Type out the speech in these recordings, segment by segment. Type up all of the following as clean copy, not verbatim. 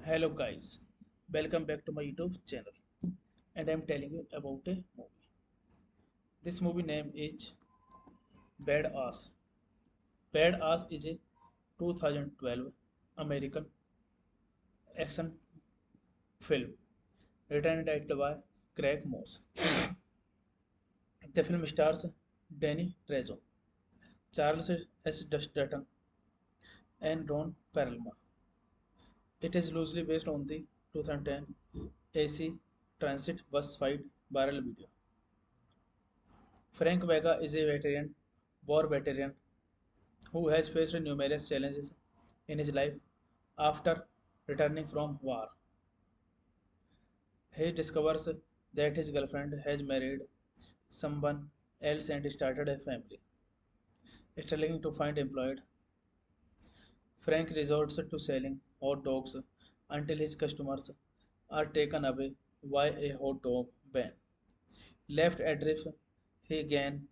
Hello guys, welcome back to my YouTube channel and I am telling you about a movie. This movie name is Badass. Badass is a 2012 American action film written and directed by Craig Moss. The film stars Danny Trejo, Charles S. Dutton, and Ron Perlman. It is loosely based on the 2010 AC Transit bus fight viral video. Frank Vega is a war veteran who has faced numerous challenges in his life after returning from war. He discovers that his girlfriend has married someone else and started a family. Struggling to find employed, Frank resorts to selling hot dogs until his customers are taken away by a hot dog ban. Left adrift, he gains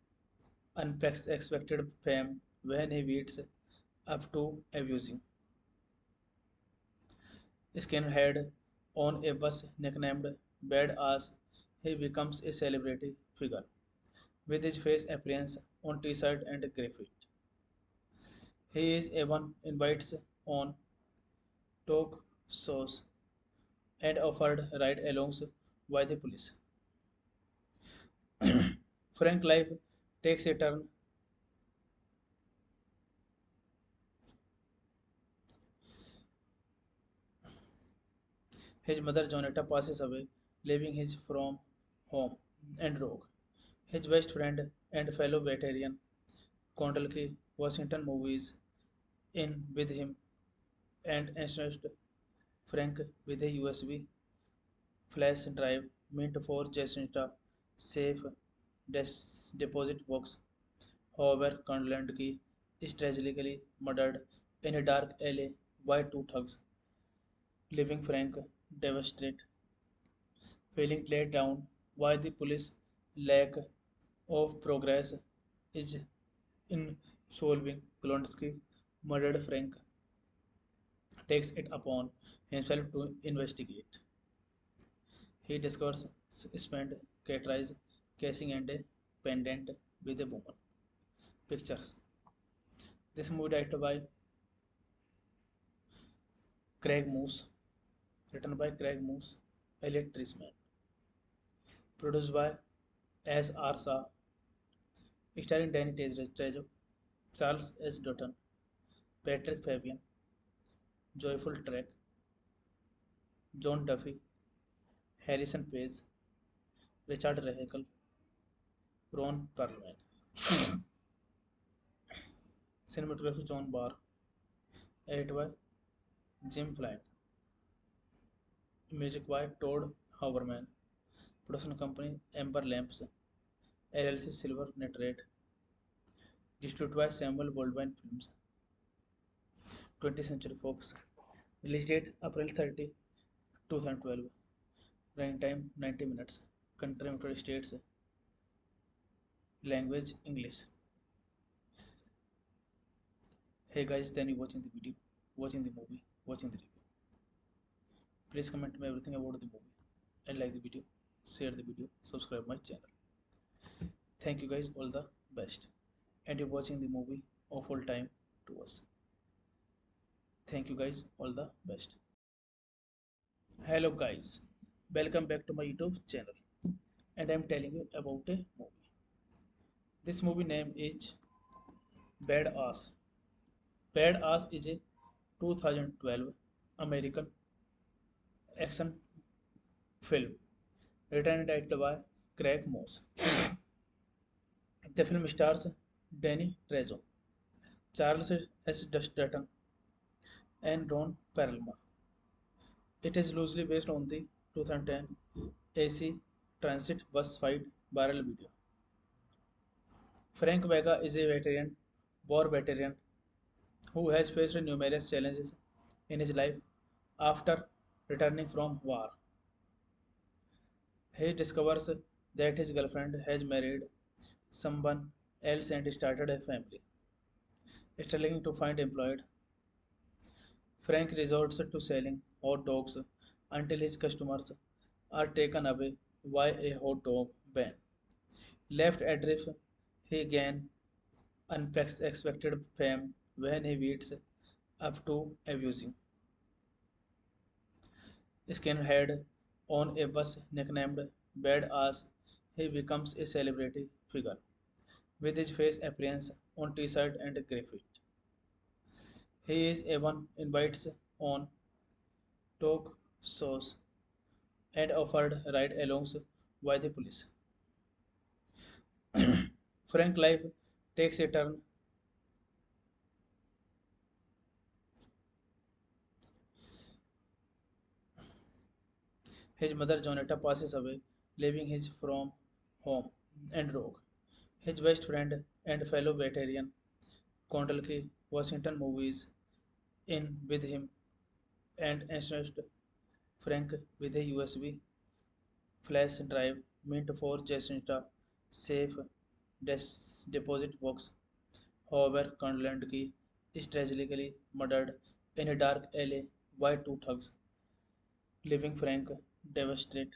unexpected fame when he beats up to abusing skinhead on a bus nicknamed Bad Ass. He becomes a celebrity figure with his face appearance on t-shirt and graffiti. He is even invited on talk shows and offered ride-alongs by the police. Frank life takes a turn. His mother Jonetta passes away, leaving his from home and rogue. His best friend and fellow veteran Kondalki Washington movies in with him and ensnared Frank with a USB flash drive meant for Jacinta safe deposit box. However, Kondalki is tragically murdered in a dark alley by two thugs, leaving Frank devastated, feeling let down by the police lack of progress is in solving Klonsky murdered Frank takes it upon himself to investigate. He discovers spent Catrice casing and a pendant with a woman. Pictures. This movie directed by Craig Moose, written by Craig Moose, Elliot Trisman, produced by S. R. Shah, starring Danny Trejo, Charles S. Dutton, Patrick Fabian, Joyful Trek, John Duffy, Harrison Page, Richard Rahekel, Ron Perlman. Cinematography John Barr, edited by Jim Flynn, music by Todd Hauberman, production company Amber Lamps, LLC Silver Nitrate, distributed by Samuel Goldwyn Films, 20th Century Fox, release date April 30, 2012, running time 90 minutes, country United States, language English. Hey guys, then you watching the video, watching the movie, watching the review. Please comment me everything about the movie and like the video, share the video, subscribe my channel. Thank you guys, all the best. And you're watching the movie of all time to us. Thank you guys, all the best. Hello guys, welcome back to my YouTube channel. And I'm telling you about a movie. This movie name is Bad Ass. Bad Ass is a 2012 American action film written and directed by Craig Moss. The film stars Danny Trejo, Charles S. Dutton, and Ron Perlman. It is loosely based on the 2010 AC Transit bus fight viral video. Frank Vega is a war veteran, who has faced numerous challenges in his life after returning from war. He discovers that his girlfriend has married someone else and started a family. Struggling to find employed, Frank resorts to selling hot dogs until his customers are taken away by a hot dog ban. Left adrift, he gains unexpected fame when he beats up to abusing skinhead on a bus nicknamed Bad Ass. He becomes a celebrity figure with his face appearance on t-shirt and graffiti. He is even invited on talk shows and offered ride-alongs by the police. Frank life takes a turn. His mother Jonetta passes away, leaving his from home and rogue. His best friend and fellow veteran Kondalki Washington movies in with him and ensures Frank with a USB flash drive meant for Jacinta safe deposit box. However, Kondalki is tragically murdered in a dark alley by two thugs, leaving Frank devastated.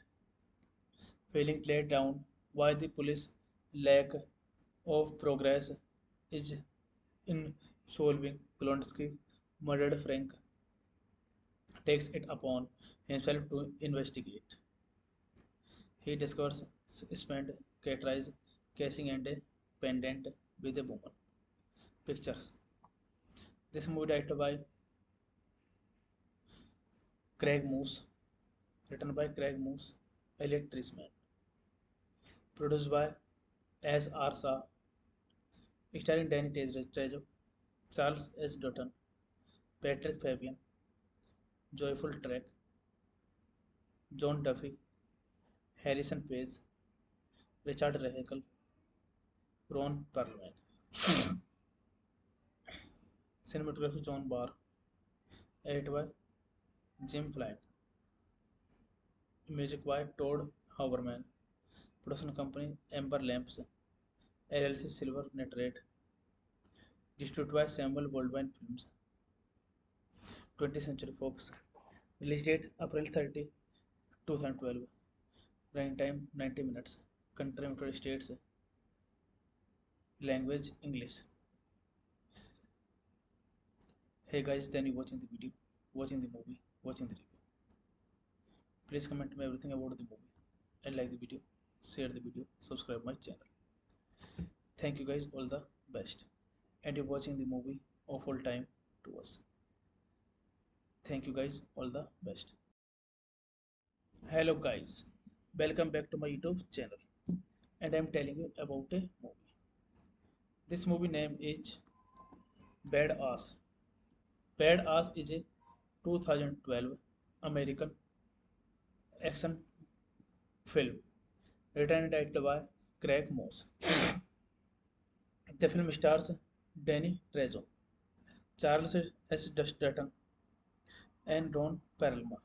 Feeling let down by the police lack of progress is in solving Klonsky murdered Frank takes it upon himself to investigate. He discovers spent Catrice casing and a pendant with a woman. Pictures. This movie directed by Craig Moose, written by Craig Moose, Elliot Trisman, produced by S. R. Shah, starring Danny Trejo, Charles S. Dutton, Patrick Fabian, Joyful Trek, John Duffy, Harrison Page, Richard Rahekel, Ron Perlman. Cinematography John Barr, edited by Jim Flynn, music by Todd Hauberman, production company Amber Lamps, LLC Silver Nitrate, distributed by Samuel Goldwyn Films, 20th Century Fox, release date April 30, 2012, running time 90 minutes, country United States, language English. Hey guys, then you watching the video, watching the movie, watching the review. Please comment me everything about the movie and like the video, share the video, subscribe my channel. Thank you guys, all the best. And you're watching the movie of all time to us. Thank you guys, all the best. Hello guys, welcome back to my YouTube channel. And I'm telling you about a movie. This movie name is Badass. Badass is a 2012 American action film written and directed by Craig Moss. The film stars Danny Trejo, Charles S. Dutton, and Ron Perlman.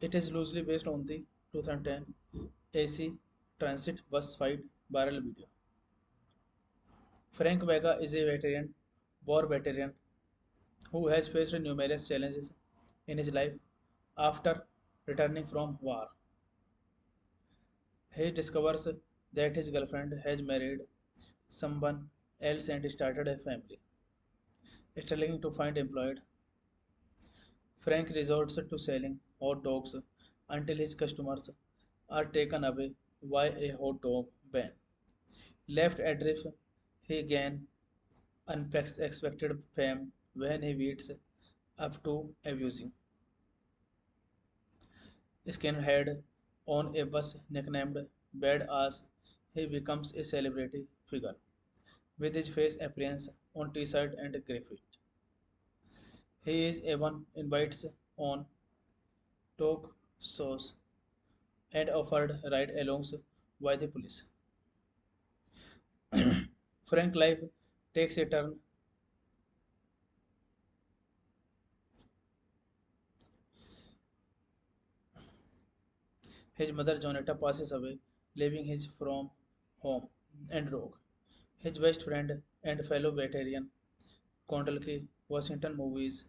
It is loosely based on the 2010 AC Transit bus fight viral video. Frank Vega is a war veteran, who has faced numerous challenges in his life after returning from war. He discovers that his girlfriend has married someone else and started a family. Struggling to find employed, Frank resorts to selling hot dogs until his customers are taken away by a hot dog ban. Left adrift, he gains unexpected fame when he beats up to abusing skinhead on a bus nicknamed Bad Ass. He becomes a celebrity figure with his face appearance on t-shirt and graffiti. He is even invited on talk shows and offered ride-alongs by the police. Frank life takes a turn. His mother Jonetta passes away, leaving his from home and rogue. His best friend and fellow veteran Kondalki Washington movies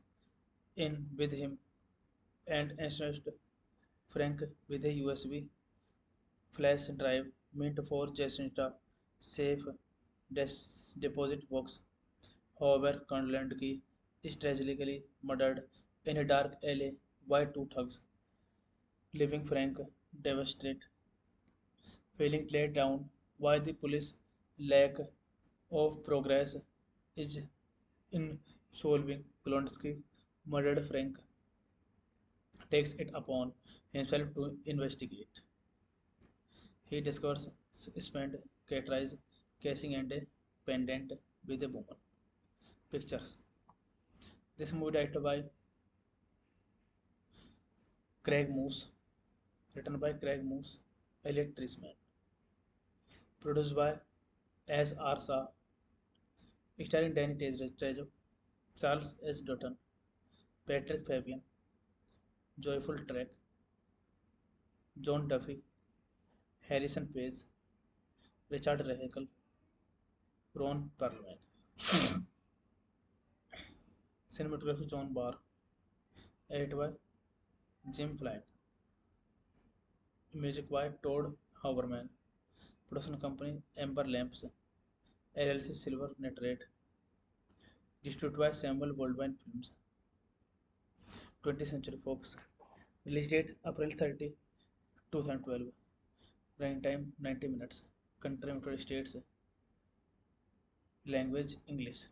in with him and ensures Frank with a USB flash drive meant for Jacinta safe deposit box. However, Kondalki is tragically murdered in a dark alley by two thugs, leaving Frank devastated. Feeling let down by the police lack of progress is in solving Klonsky murdered Frank takes it upon himself to investigate. He discovers spent Catrice casing and a pendant with a woman. Pictures. This movie directed by Craig Moose, written by Craig Moose, Elliot Trisman, produced by S. R. Shah, starring Danny Trejo, Charles S. Dutton, Patrick Fabian, Joyful Trek, John Duffy, Harrison Page, Richard Rahekel, Ron Perlman. Cinematography John Barr, edited by Jim Flynn, music by Todd Hauberman, production company Amber Lamps, LLC Silver Nitrate, distributed by Samuel Goldwyn Films, 20th Century Fox, release date April 30, 2012, running time 90 minutes, country United States, language English.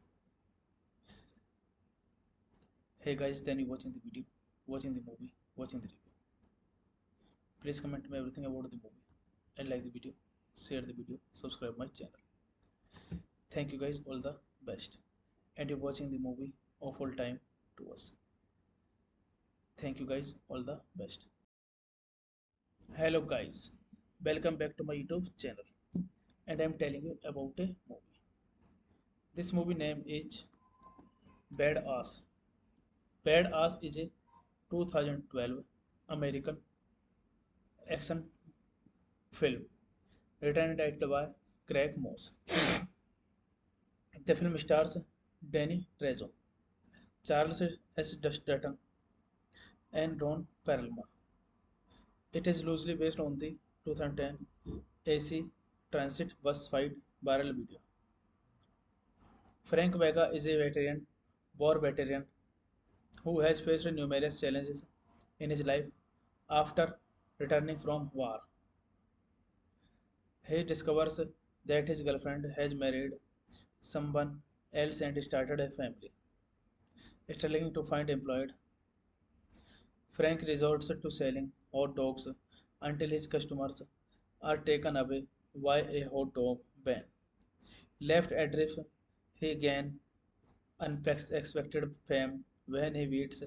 Hey guys, then you watching the video, watching the movie, watching the review. Please comment me everything about the movie and like the video, share the video, subscribe my channel. Thank you guys, all the best. And you're watching the movie of all time to us. Thank you guys, all the best. Hello guys, welcome back to my YouTube channel. And I'm telling you about a movie. This movie name is Badass. Badass is a 2012 American action film written and directed by Craig Moss. The film stars Danny Trejo, Charles S. Dutton, and Ron Perlman. It is loosely based on the 2010 AC Transit bus fight viral video. Frank Vega is a war veteran, who has faced numerous challenges in his life after returning from war. He discovers that his girlfriend has married someone else and started a family. Struggling to find employed, Frank resorts to selling hot dogs until his customers are taken away by a hot dog ban. Left adrift, he gains unexpected fame when he beats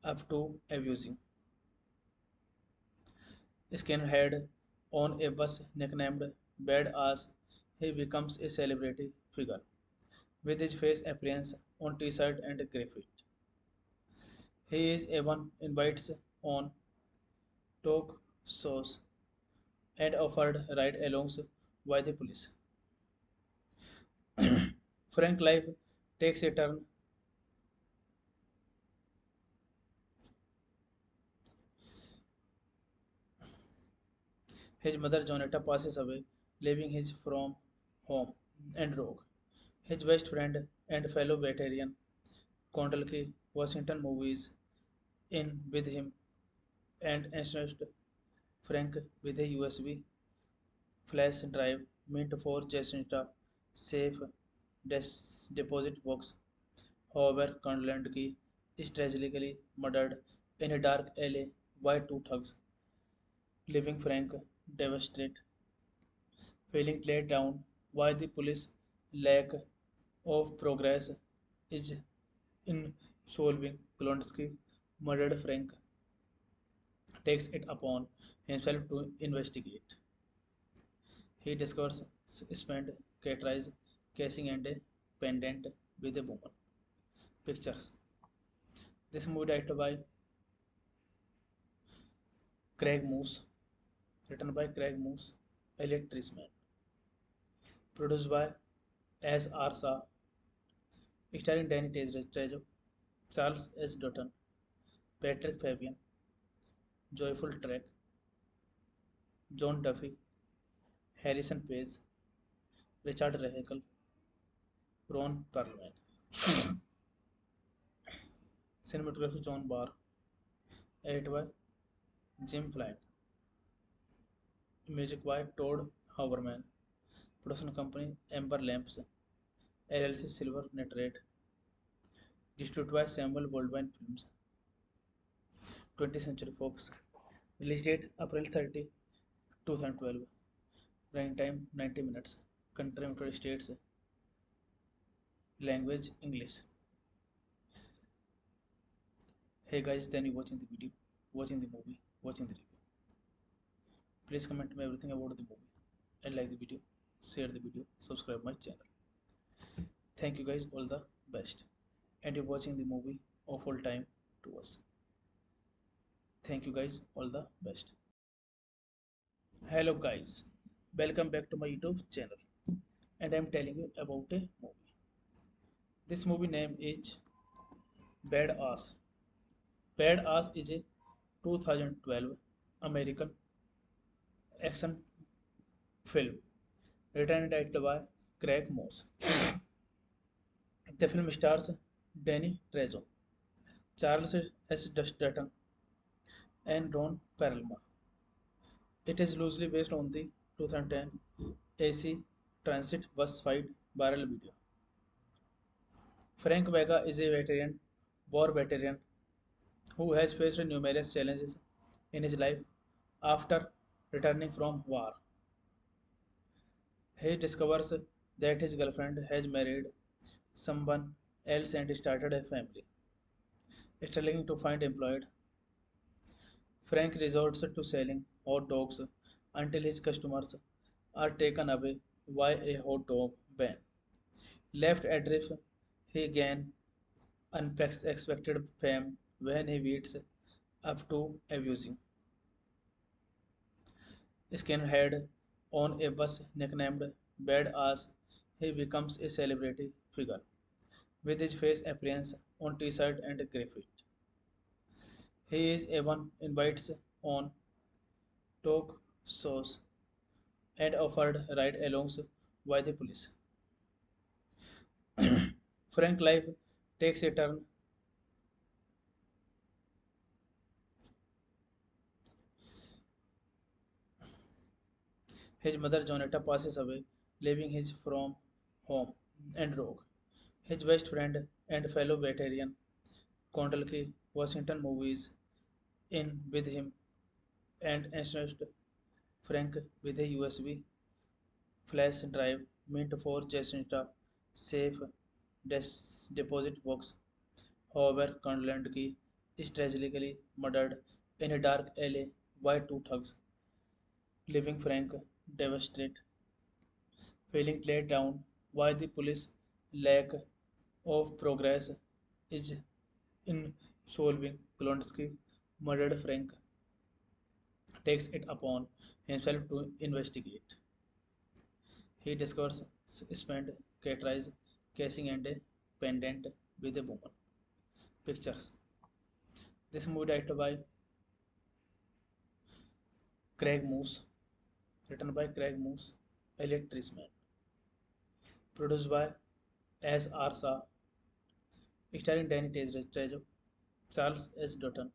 up to abusing skinhead on a bus nicknamed Bad Ass. He becomes a celebrity figure with his face appearance on t-shirt and graffiti. He is even invited on talk shows and offered ride-alongs by the police. Frank life takes a turn. His mother Jonetta passes away, leaving his from home and rogue. His best friend and fellow veteran Kondalki Washington movies in with him and ensures Frank with a USB flash drive meant for Jacinta safe deposit box. However, Kondalki is tragically murdered in a dark alley by two thugs, leaving Frank devastated. Feeling let down by the police lack of progress is in solving Klonsky murdered Frank takes it upon himself to investigate. He discovers spent Catrice casing and a pendant with a woman. Pictures. This movie directed by Craig Moose, written by Craig Moose, Elliot Trisman, produced by S. R. Shah, starring Danny Trejo, Charles S. Dutton, Patrick Fabian, Joyful Trek, John Duffy, Harrison Page, Richard Rahekel, Ron Perlman. Cinematography John Barr, edited by Jim Flynn, music by Todd Hauberman, production company Amber Lamps, LLC Silver Nitrate, distributed by Samuel Goldwyn Films, 20th Century Fox, release date April 30, 2012, running time 90 minutes, country United States, language English. Hey guys, then you watching the video, watching the movie, watching the review. Please comment me everything about the movie and like the video, share the video, subscribe my channel. Thank you guys, all the best. And you're watching the movie of all time to us. Thank you guys, all the best. Hello guys, welcome back to my YouTube channel. And I'm telling you about a movie. This movie name is Badass. Badass is a 2012 American action film written and directed by Craig Moss. The film stars Danny Trejo, Charles S. Dutton, and Ron Perlman. It is loosely based on the 2010 AC Transit bus fight viral video. Frank Vega is a war veteran, who has faced numerous challenges in his life after returning from war. He discovers that his girlfriend has married someone else and started a family. Struggling to find employed, Frank resorts to selling hot dogs until his customers are taken away by a hot dog ban. Left adrift, he gains unexpected fame when he beats up to abusing skinhead on a bus nicknamed Bad Ass. He becomes a celebrity figure with his face appearance on t-shirt and graffiti. He is even invited on talk shows and offered ride-alongs by the police. Frank life takes a turn. His mother Jonetta passes away, leaving his from home and rogue. His best friend and fellow veteran Kondalki Washington movies in with him and ensures Frank with a USB flash drive meant for Jacinta safe deposit box. However, Kondalki is tragically murdered in a dark alley by two thugs, leaving Frank devastated, feeling let down by the police lack of progress is in solving Klonsky murdered Frank takes it upon himself to investigate. He discovers spent Catrice casing and a pendant with a woman. Pictures. This movie directed by Craig Moose, written by Craig Moose, Elliot Trisman, produced by S.R. Shah, starring Danny Trejo, Charles S. Dutton,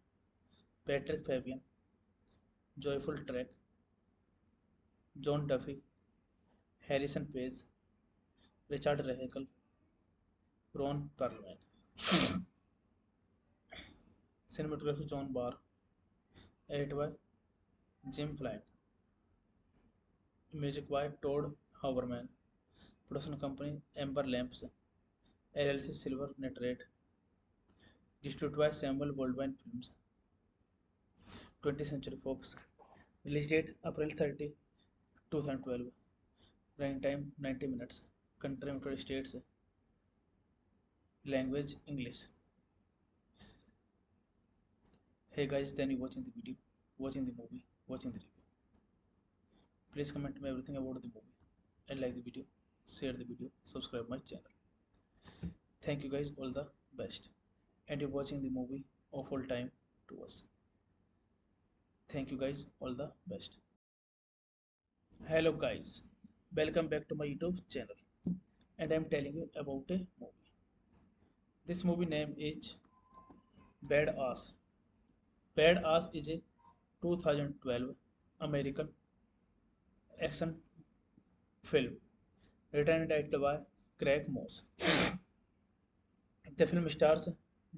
Patrick Fabian, Joyful Trek, John Duffy, Harrison Page, Richard Rahekel, Ron Perlman. Cinematography John Barr, edited by Jim Flynn, music by Todd Hauberman, production company Amber Lamps, LLC Silver Nitrate, distributed by Samuel Goldwyn Films, 20th Century Fox, release date April 30, 2012, running time 90 minutes, country United States, language English. Hey guys, then you watching the video, watching the movie, watching the review. Please comment me everything about the movie and like the video, share the video, subscribe my channel. Thank you guys, all the best. And you're watching the movie of all time to us. Thank you guys, all the best. Hello guys, welcome back to my YouTube channel. And I'm telling you about a movie. This movie name is Badass. Badass is a 2012 American action film written and directed by Craig Moss. The film stars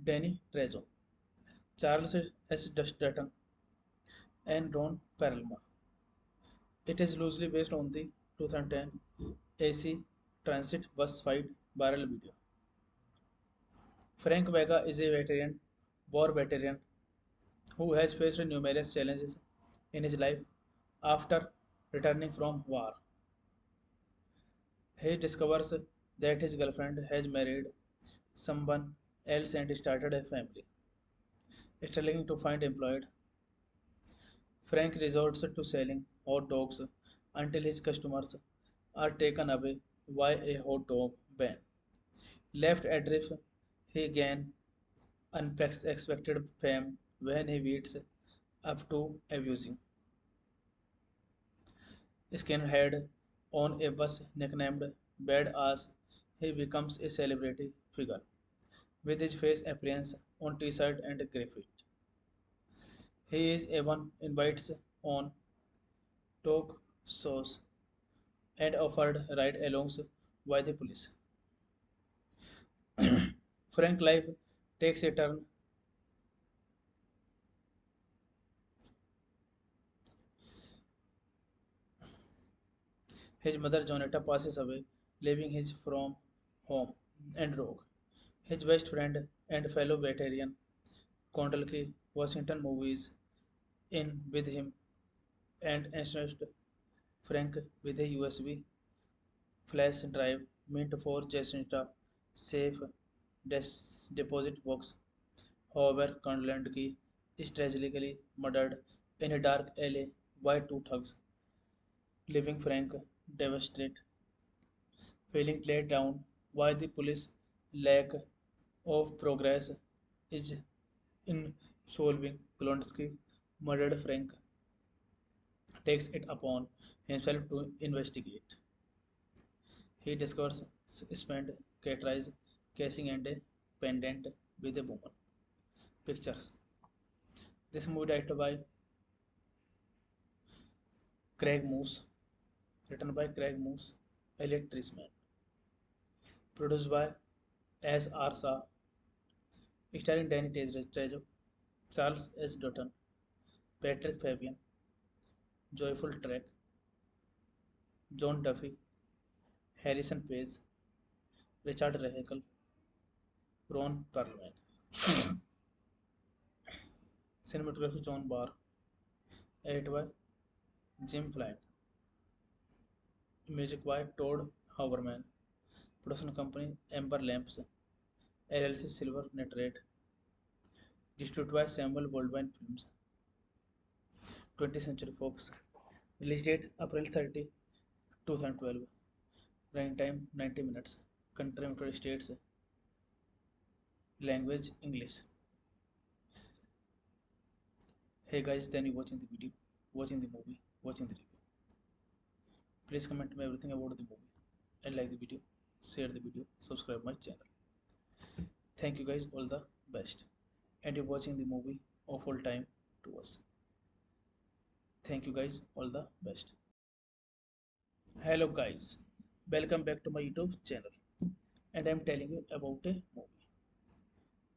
Danny Trejo, Charles S. Dutton, and Ron Perlman. It is loosely based on the 2010 AC Transit bus fight viral video. Frank Vega is a war veteran, who has faced numerous challenges in his life after returning from war. He discovers that his girlfriend has married someone else and started a family. Struggling to find employed, Frank resorts to selling hot dogs until his customers are taken away by a hot dog ban. Left adrift, he gains unexpected fame when he beats up to abusing skinhead on a bus nicknamed Badass. He becomes a celebrity figure with his face appearance on t-shirt and graffiti. He is even invited on talk shows and offered ride-alongs by the police. Frank life takes a turn. His mother Jonetta passes away, leaving his from home and rogue. His best friend and fellow veteran Kondalki Washington movies in with him and ensnared Frank with a USB flash drive meant for Jacinta safe deposit box. However, Kondalki is tragically murdered in a dark alley by two thugs, leaving Frank devastated, feeling let down by the police lack of progress is in solving Klonsky murdered Frank takes it upon himself to investigate. He discovers spent Catrice casing and a pendant with a woman. Pictures. This movie directed by Craig Moose, written by Craig Moose, Elliot Trisman, produced by S. R. Shah, starring Danny Trejo, Charles S. Dutton, Patrick Fabian, Joyful Trek, John Duffy, Harrison Page, Richard Rahekel, Ron Perlman. Cinematography John Barr, edited by Jim Flynn, music by Todd Hauberman, production company Amber Lamps, LLC Silver Nitrate, distributed by Samuel Goldwyn Films, 20th Century Fox, release date April 30, 2012, running time 90 minutes, country United States, language English. Hey guys, then you watching the video, watching the movie, watching the review. Please comment me everything about the movie and like the video, share the video, subscribe my channel. Thank you guys, all the best. And you're watching the movie of all time to us. Thank you guys, all the best. Hello guys, welcome back to my YouTube channel. And I'm telling you about a movie.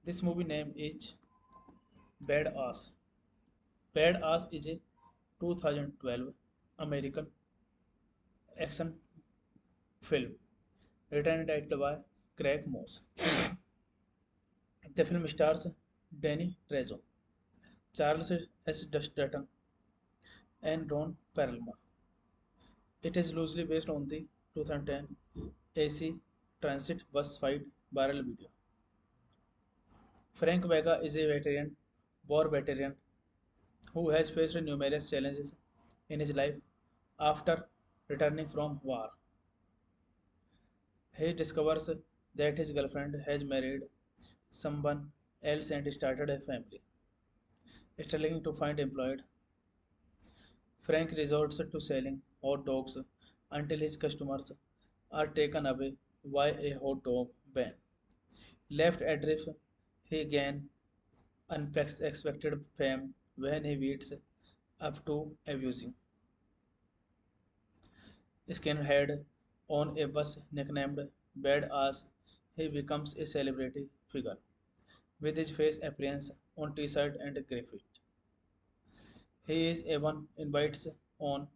This movie name is Badass. Badass is a 2012 American action film written and directed by Craig Moss. The film stars Danny Trejo, Charles S. Dutton, and Ron Perlman. It is loosely based on the 2010 AC Transit bus fight viral video. Frank Vega is a war veteran, who has faced numerous challenges in his life after returning from war. He discovers that his girlfriend has married someone else and started a family. Struggling to find employed, Frank resorts to selling hot dogs until his customers are taken away by a hot dog ban. Left adrift, he gains unexpected fame when he beats up to abusing skinhead on a bus nicknamed Badass. He becomes a celebrity figure with his face appearance on t-shirt and graffiti. He is even invited on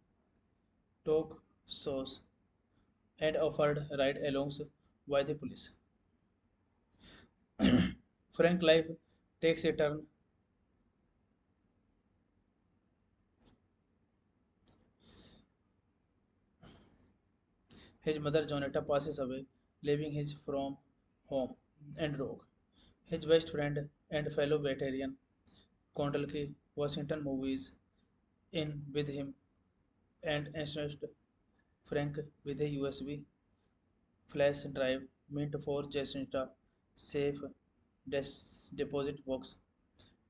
talk shows and offered ride-alongs by the police. Frank life takes a turn. His mother Jonetta passes away, leaving his from home and rogue. His best friend and fellow veteran Kondalki Washington movies in with him and ensures Frank with a USB flash drive meant for Jacinta safe deposit box.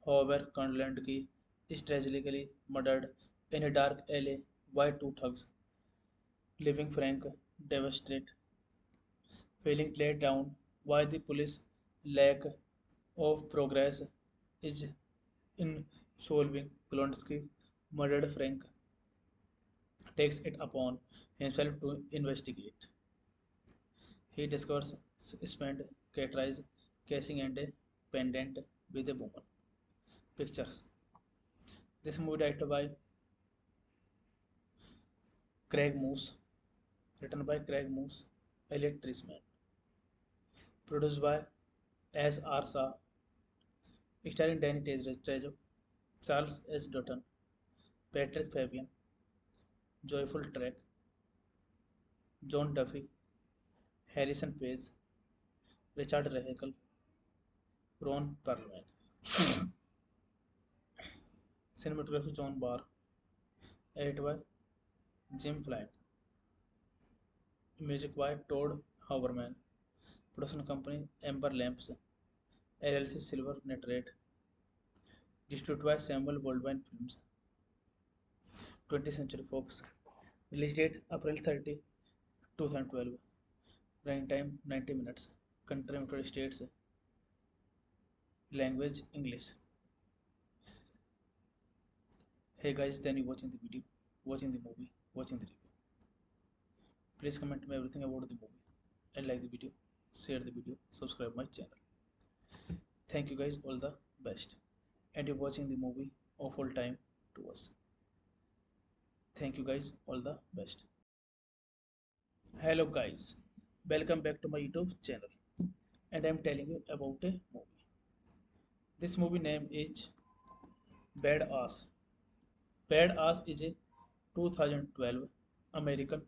However, Kondalki is tragically murdered in a dark alley by two thugs, leaving Frank devastated. Feeling let down by the police lack of progress is in solving Klonsky murdered Frank takes it upon himself to investigate. He discovers spent Catrice casing and a pendant with a woman. Pictures. This movie directed by Craig Moose, written by Craig Moose, Elliot Trisman, produced by S. R. Shah, starring Danny Trejo, Charles S. Dutton, Patrick Fabian, Joyful Trek, John Duffy, Harrison Page, Richard Rahekel, Ron Perlman. Cinematography John Barr, edited by Jim Flynn, music by Todd Hauberman, production company Amber Lamps, LLC Silver Nitrate, distributed by Samuel Goldwyn Films, 20th Century Fox, release date April 30, 2012, running time 90 minutes, country United States, language English. Hey guys, then you watching the video, watching the movie, watching the review. Please comment me everything about the movie and like the video, share the video, subscribe my channel. Thank you guys, all the best. And you're watching the movie of all time to us. Thank you guys, all the best. Hello guys, welcome back to my YouTube channel. And I'm telling you about a movie. This movie name is Badass. Badass is a 2012 American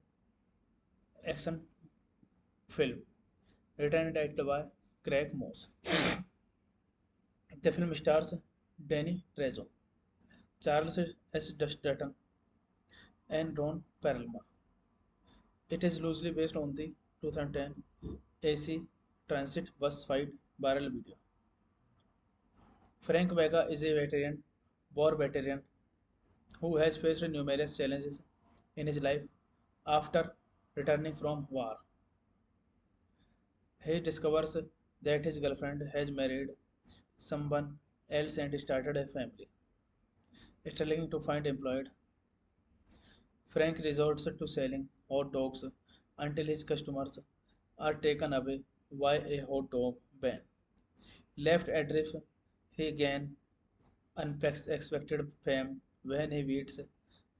action film written and directed by Craig Moss. The film stars Danny Trejo, Charles S. Dutton, and Ron Perlman. It is loosely based on the 2010 AC Transit bus fight viral video. Frank Vega is a war veteran, who has faced numerous challenges in his life after returning from war. He discovers that his girlfriend has married someone else and started a family. Struggling to find employed, Frank resorts to selling hot dogs until his customers are taken away by a hot dog ban. Left adrift, he gains unexpected fame when he beats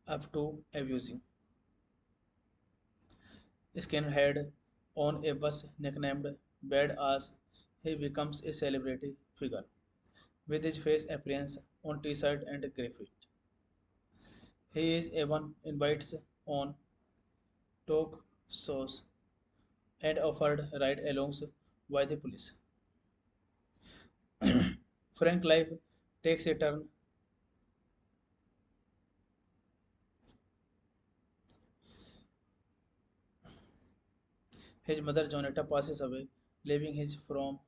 up to abusing skinhead on a bus nicknamed Badass. He becomes a celebrity figure with his face appearance on t-shirt and graffiti. He is even invited on talk shows and offered ride-alongs by the police. Frank life takes a turn. His mother Jonetta passes away, leaving his from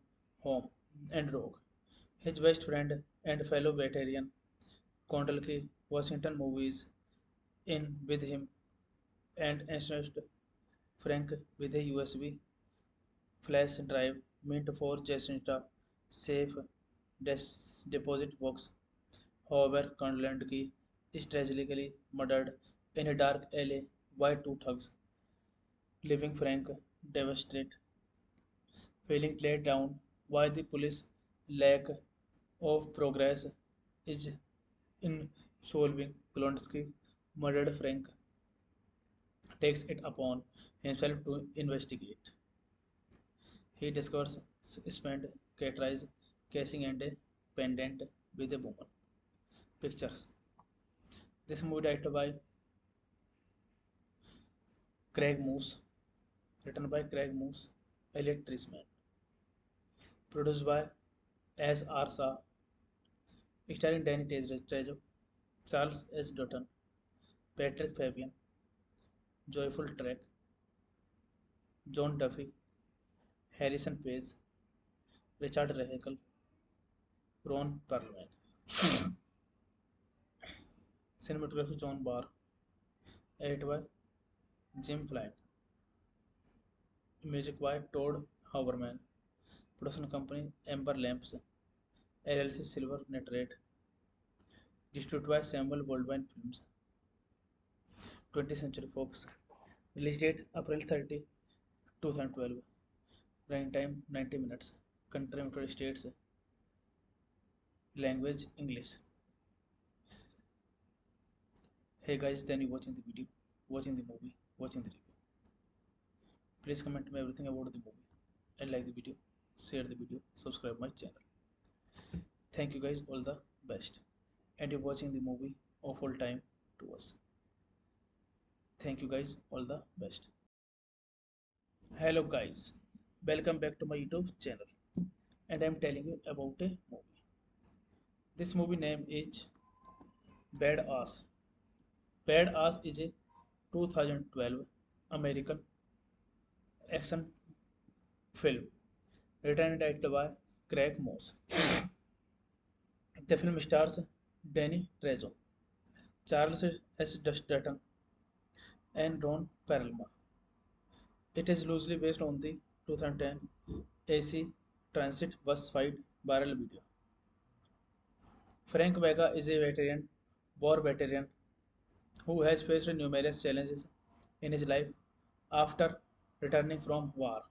home and rogue. His best friend and fellow veteran Kondalki Washington movies in with him and ensures Frank with a USB flash drive meant for Jacinta safe deposit box. However, Kondalki is tragically murdered in a dark alley by two thugs, leaving Frank devastated. Feeling let down by the police lack of progress is in solving Klonsky murdered Frank takes it upon himself to investigate. He discovers spent Catrice casing and a pendant with a woman. Pictures. This movie directed by Craig Moose, written by Craig Moose, Elliot Trisman, produced by S. R. Shah, starring Danny Trejo, Charles S. Dutton, Patrick Fabian, Joyful Trek, John Duffy, Harrison Page, Richard Rahekel, Ron Perlman. Cinematography John Barr, edited by Jim Flynn, music by Todd Hauberman, production company Amber Lamps, LLC Silver Nitrate, distributed by Samuel Goldwyn Films, 20th Century Fox, release date April 30, 2012, running time 90 minutes, country United States, language English. Hey guys, then you watching the video, watching the movie, watching the review. Please comment me everything about the movie and like the video, share the video, subscribe my channel. Thank you guys, all the best. And you're watching the movie of all time to us. Thank you guys, all the best. Hello guys, welcome back to my YouTube channel. And I'm telling you about a movie. This movie name is Badass. Badass is a 2012 American action film written and directed by Craig Moss. The film stars Danny Trejo, Charles S. Dutton, and Ron Perlman. It is loosely based on the 2010 AC Transit bus fight viral video. Frank Vega is a war veteran, who has faced numerous challenges in his life after returning from war.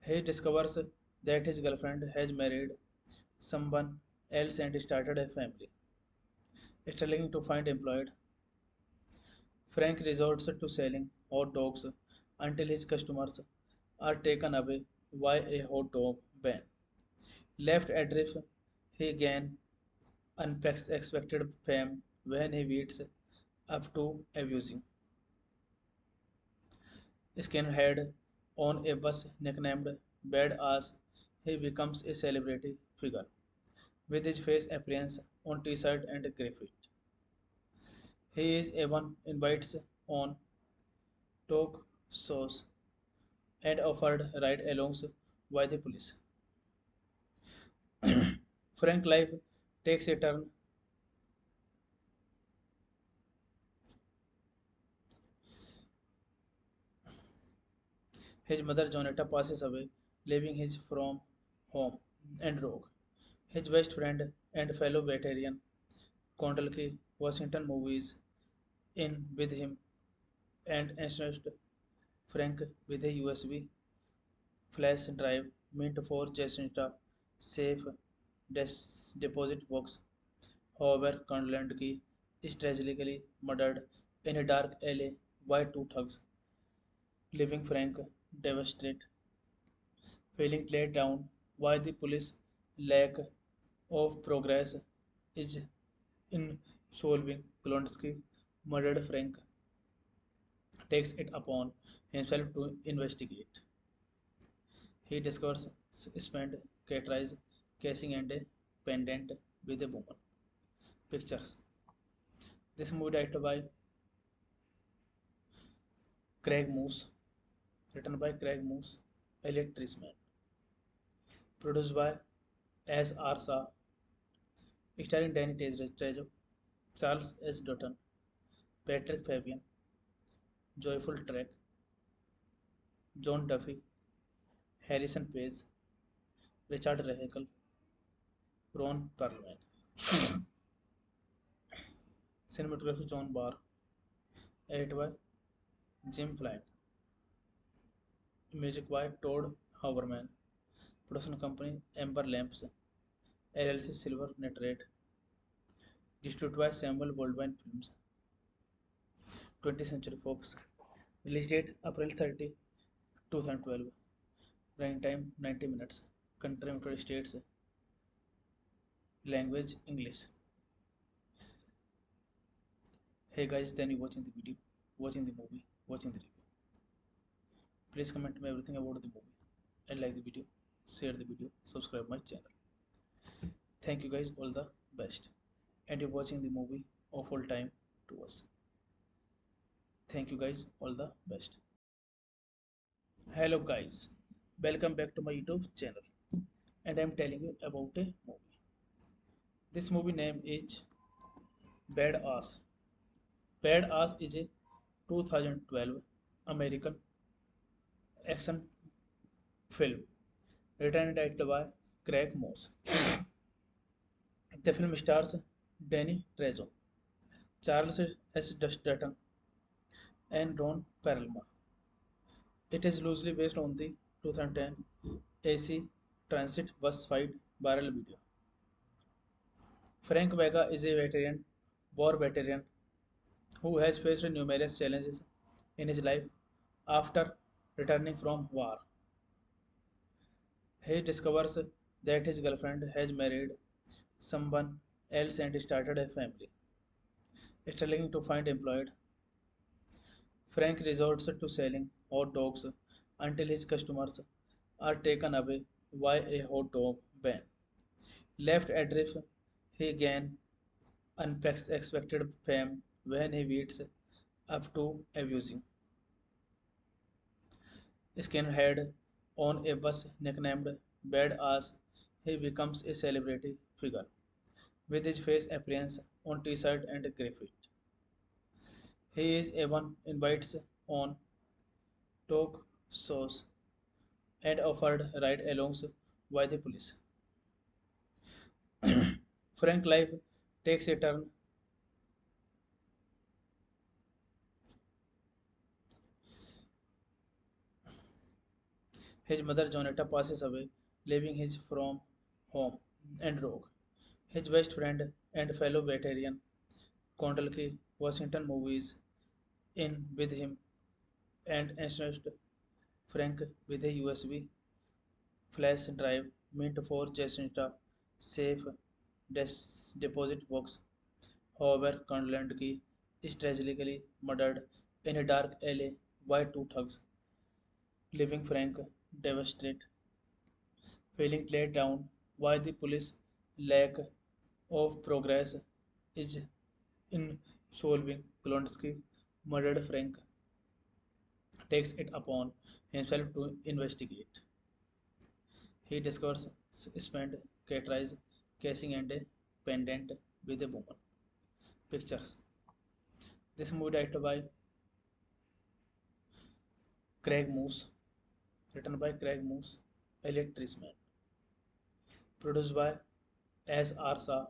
He discovers that his girlfriend has married someone else and started a family. Struggling to find employed, Frank resorts to selling hot dogs until his customers are taken away by a hot dog ban. Left adrift, he gains unexpected fame when he beats up to abusing skinhead on a bus nicknamed Bad Ass. He becomes a celebrity figure with his face appearance on t-shirt and graffiti. He is even invited on talk shows and offered ride-alongs by the police. Frank life takes a turn. His mother Jonetta passes away, leaving his from home and rogue. His best friend and fellow veteran Kondalki Washington movies in with him and ensures Frank with a USB flash drive meant for Jacinta safe deposit box. However, Kondalki is tragically murdered in a dark alley by two thugs, leaving Frank devastated. Feeling let down by the police lack of progress is in solving Klonsky murdered Frank takes it upon himself to investigate. He discovers spent Catrice casing and a pendant with a woman. Pictures. This movie directed by Craig Moose, written by Craig Moose, Elliot Trisman, produced by S. R. Shah, starring Danny Trejo, Charles S. Dutton, Patrick Fabian, Joyful Trek, John Duffy, Harrison Page, Richard Rahekel, Ron Perlman. Cinematography John Barr, edited by Jim Flynn, music by Todd Hauberman, production company Amber Lamps, LLC Silver Nitrate, distributed by Samuel Goldwyn Films, 20th Century Fox, release date April 30, 2012, running time 90 minutes, country United States, language English. Hey guys, then you watching the video, watching the movie, watching the review. Please comment me everything about the movie and like the video, share the video, subscribe my channel. Thank you guys, all the best. And you're watching the movie of all time to us. Thank you guys, all the best. Hello guys, welcome back to my YouTube channel. And I'm telling you about a movie. This movie name is Badass. Badass is a 2012 American action film written and directed by Craig Moss. The film stars Danny Trejo, Charles S. Dutton, and Ron Perlman. It is loosely based on the 2010 AC Transit bus fight viral video. Frank Vega is a war veteran, who has faced numerous challenges in his life after returning from war. He discovers that his girlfriend has married someone else and started a family. Struggling to find employed, Frank resorts to selling hot dogs until his customers are taken away by a hot dog ban. Left adrift, he gains unexpected fame when he beats up to abusing skinhead on a bus nicknamed Bad Ass. He becomes a celebrity figure with his face appearance on t-shirt and graffiti. He is even invited on talk shows and offered ride-alongs by the police. Frank life takes a turn. His mother Jonetta passes away, leaving his from home and rogue. His best friend and fellow veteran Kondalki Washington movies in with him and ensures Frank with a USB flash drive meant for Jacinta safe deposit box. However, Kondalki is tragically murdered in a dark alley by two thugs, leaving Frank devastated. Feeling let down by the police lack of progress is in solving Klonsky murdered Frank takes it upon himself to investigate. He discovers spent Catrice casing and a pendant with a woman. Pictures. This movie directed by Craig Moose, written by Craig Moose, Elliot Trisman, produced by S.R. Shah,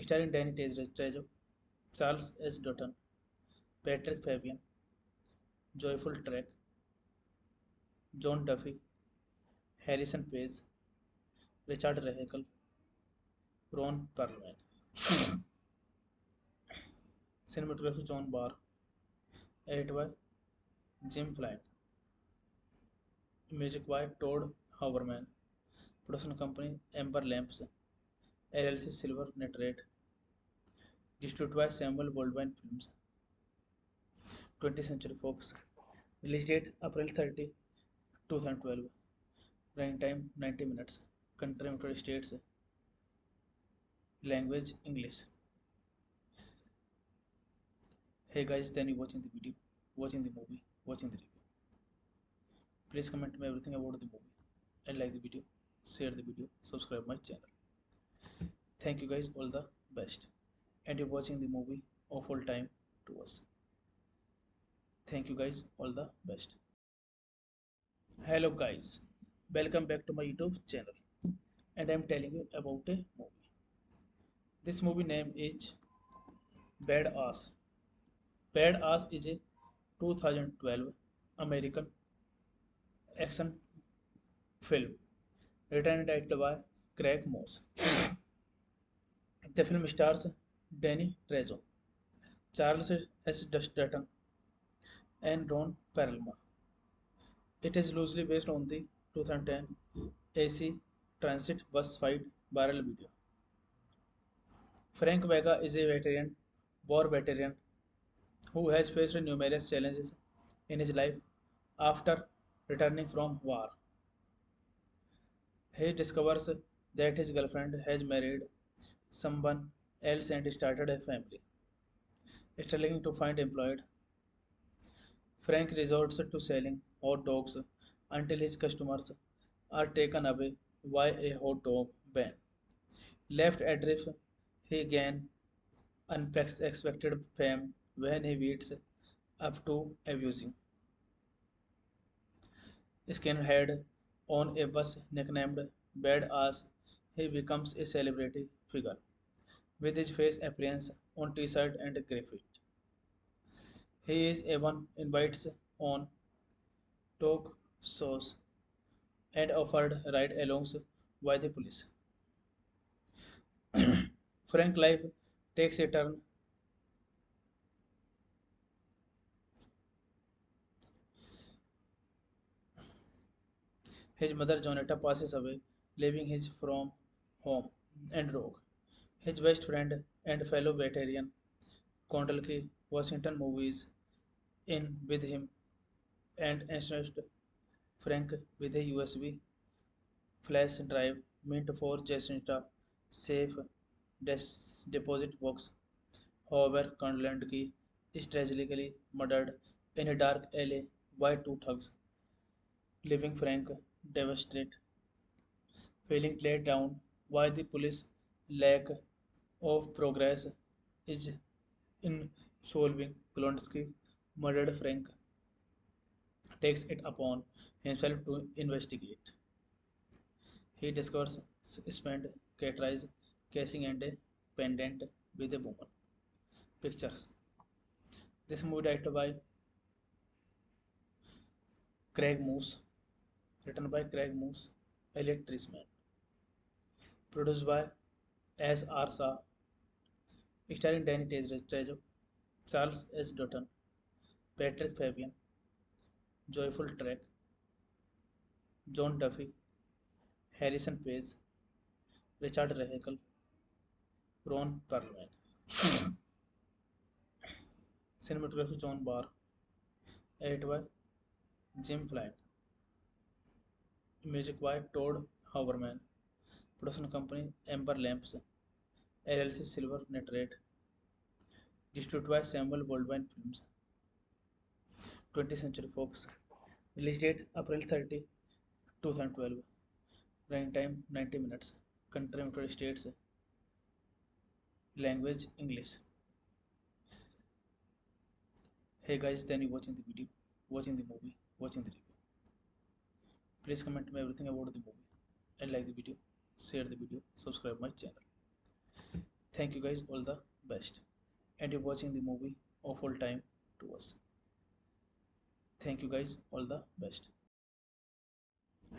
starring Danny Trejo, Charles S. Dutton, Patrick Fabian, Joyful Trek, John Duffy, Harrison Page, Richard Rahekel, Ron Perlman. Cinematography John Barr, edited by Jim Flynn, music by Todd Hauberman, production company Amber Lamps, LLC Silver Nitrate, distributed by Samuel Goldwyn Films, 20th Century Fox, release date April 30, 2012, running time 90 minutes, country United States, language English. Hey guys, then you watching the video, watching the movie, watching the review. Please comment me everything about the movie and like the video, share the video, subscribe my channel. Thank you guys, all the best. And you're watching the movie of all time to us. Thank you guys, all the best. Hello guys, welcome back to my YouTube channel. And I'm telling you about a movie. This movie name is Badass. Badass is a 2012 American action film written and directed by Craig Moss. The film stars Danny Trejo, Charles S. Dutton, and Ron Perlman. It is loosely based on the 2010 AC Transit bus fight viral video. Frank Vega is a war veteran, who has faced numerous challenges in his life After returning from war, he discovers that his girlfriend has married someone else and started a family. Struggling to find employed, Frank resorts to selling hot dogs until his customers are taken away by a hot dog ban. Left adrift, he gains unexpected fame when he beats up to abusing skinhead on a bus nicknamed Bad Ass. He becomes a celebrity figure with his face appearance on t-shirt and graffiti. He is even invited on talk shows and offered ride-alongs by the police. Frank life takes a turn. His mother Jonetta passes away, leaving his from home and rogue. His best friend and fellow veteran Kondalki Washington movies in with him and ensnared Frank with a USB flash drive meant for Jacinta safe deposit box. However, Kondalki is tragically murdered in a dark alley by two thugs, leaving Frank devastated, feeling let down by the police lack of progress is in solving Klonsky murdered Frank takes it upon himself to investigate. He discovers spent Catrice casing and a pendant with a woman. Pictures. This movie directed by Craig Moose, written by Craig Moose, Elliot Trisman, produced by S. R. Shah, starring Danny Trejo, Charles S. Dutton, Patrick Fabian, Joyful Trek, John Duffy, Harrison Page, Richard Rahekel, Ron Perlman. Cinematography John Barr, edited by Jim Flynn, music by Todd Hauberman, production company Amber Lamps, LLC Silver Nitrate, distributed by Samuel Goldwyn Films, 20th Century Fox, release date April 30, 2012, running time 90 minutes, country United States, language English. Hey guys, then you watching the video, watching the movie, watching the review. Please comment me everything about the movie and like the video, share the video, subscribe my channel. Thank you guys, all the best. And you're watching the movie of all time to us. Thank you guys, all the best.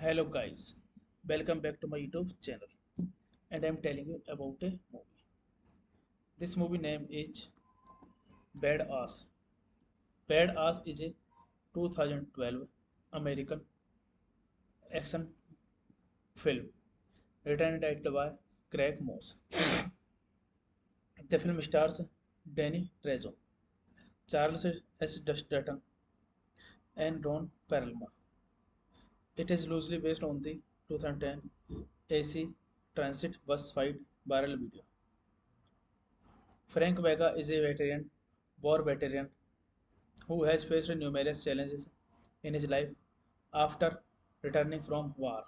Hello guys, welcome back to my YouTube channel. And I'm telling you about a movie. This movie name is Bad Ass. Bad Ass is a 2012 American action film written and directed by Craig Moss. The film stars Danny Trejo, Charles S. Dutton, and Ron Perlman. It is loosely based on the 2010 AC Transit bus fight viral video. Frank Vega is a war veteran, who has faced numerous challenges in his life after returning from war.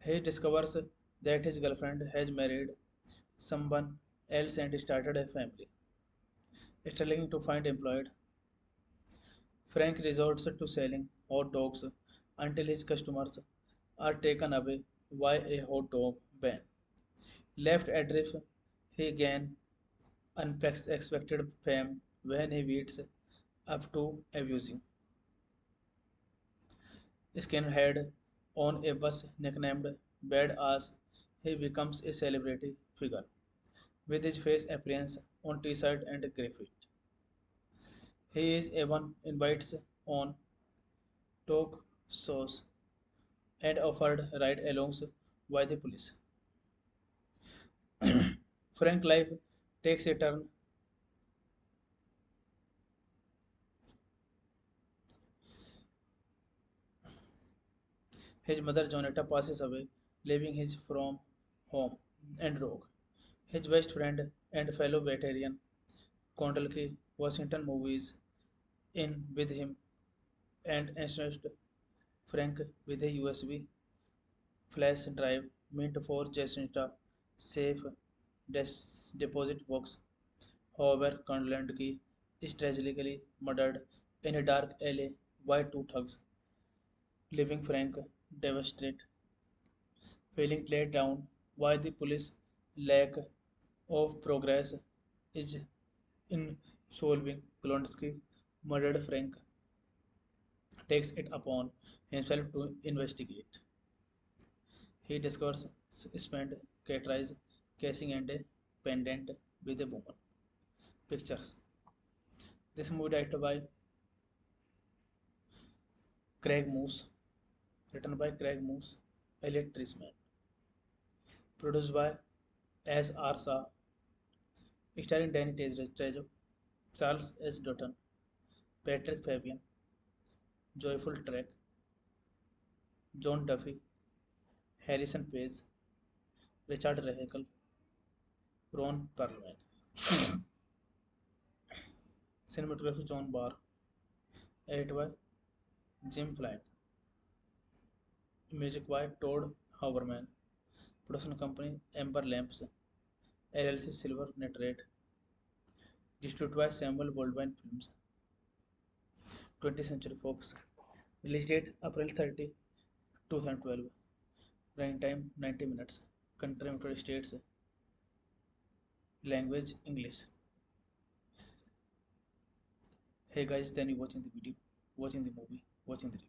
He discovers that his girlfriend has married someone else and started a family. Struggling to find employed, Frank resorts to selling hot dogs until his customers are taken away by a hot dog ban. Left adrift, he gains unexpected fame when he beats up to abusing skinhead on a bus nicknamed Bad Ass. He becomes a celebrity figure with his face appearance on t-shirt and graffiti. He is even invited on talk shows and offered ride-alongs by the police. Frank life takes a turn. His mother Jonetta passes away, leaving his from home and rogue. His best friend and fellow veteran Kondalki Washington movies in with him and ensures Frank with a USB flash drive meant for Jacinta safe deposit box. However, Kondalki is tragically murdered in a dark alley by two thugs, leaving Frank devastated. Feeling laid down by the police lack of progress is in solving Klonsky murdered Frank takes it upon himself to investigate. He discovers spent Catrice casing and a pendant with a woman. Pictures. This movie directed by Craig Moose, written by Craig Moose, Elliot Trisman, produced by S. R. Shah, starring Danny Trejo, Charles S. Dutton, Patrick Fabian, Joyful Trek, John Duffy, Harrison Page, Richard Rahekel, Ron Perlman. Cinematography John Barr, edited by Jim Flynn, music by Todd Hauberman, production company Amber Lamps, LLC Silver Nitrate, distributed by Samuel Goldwyn Films, 20th Century Fox, release date April 30, 2012, running time 90 minutes, country United States, language English. Hey guys, then you watching the video, watching the movie, watching the review.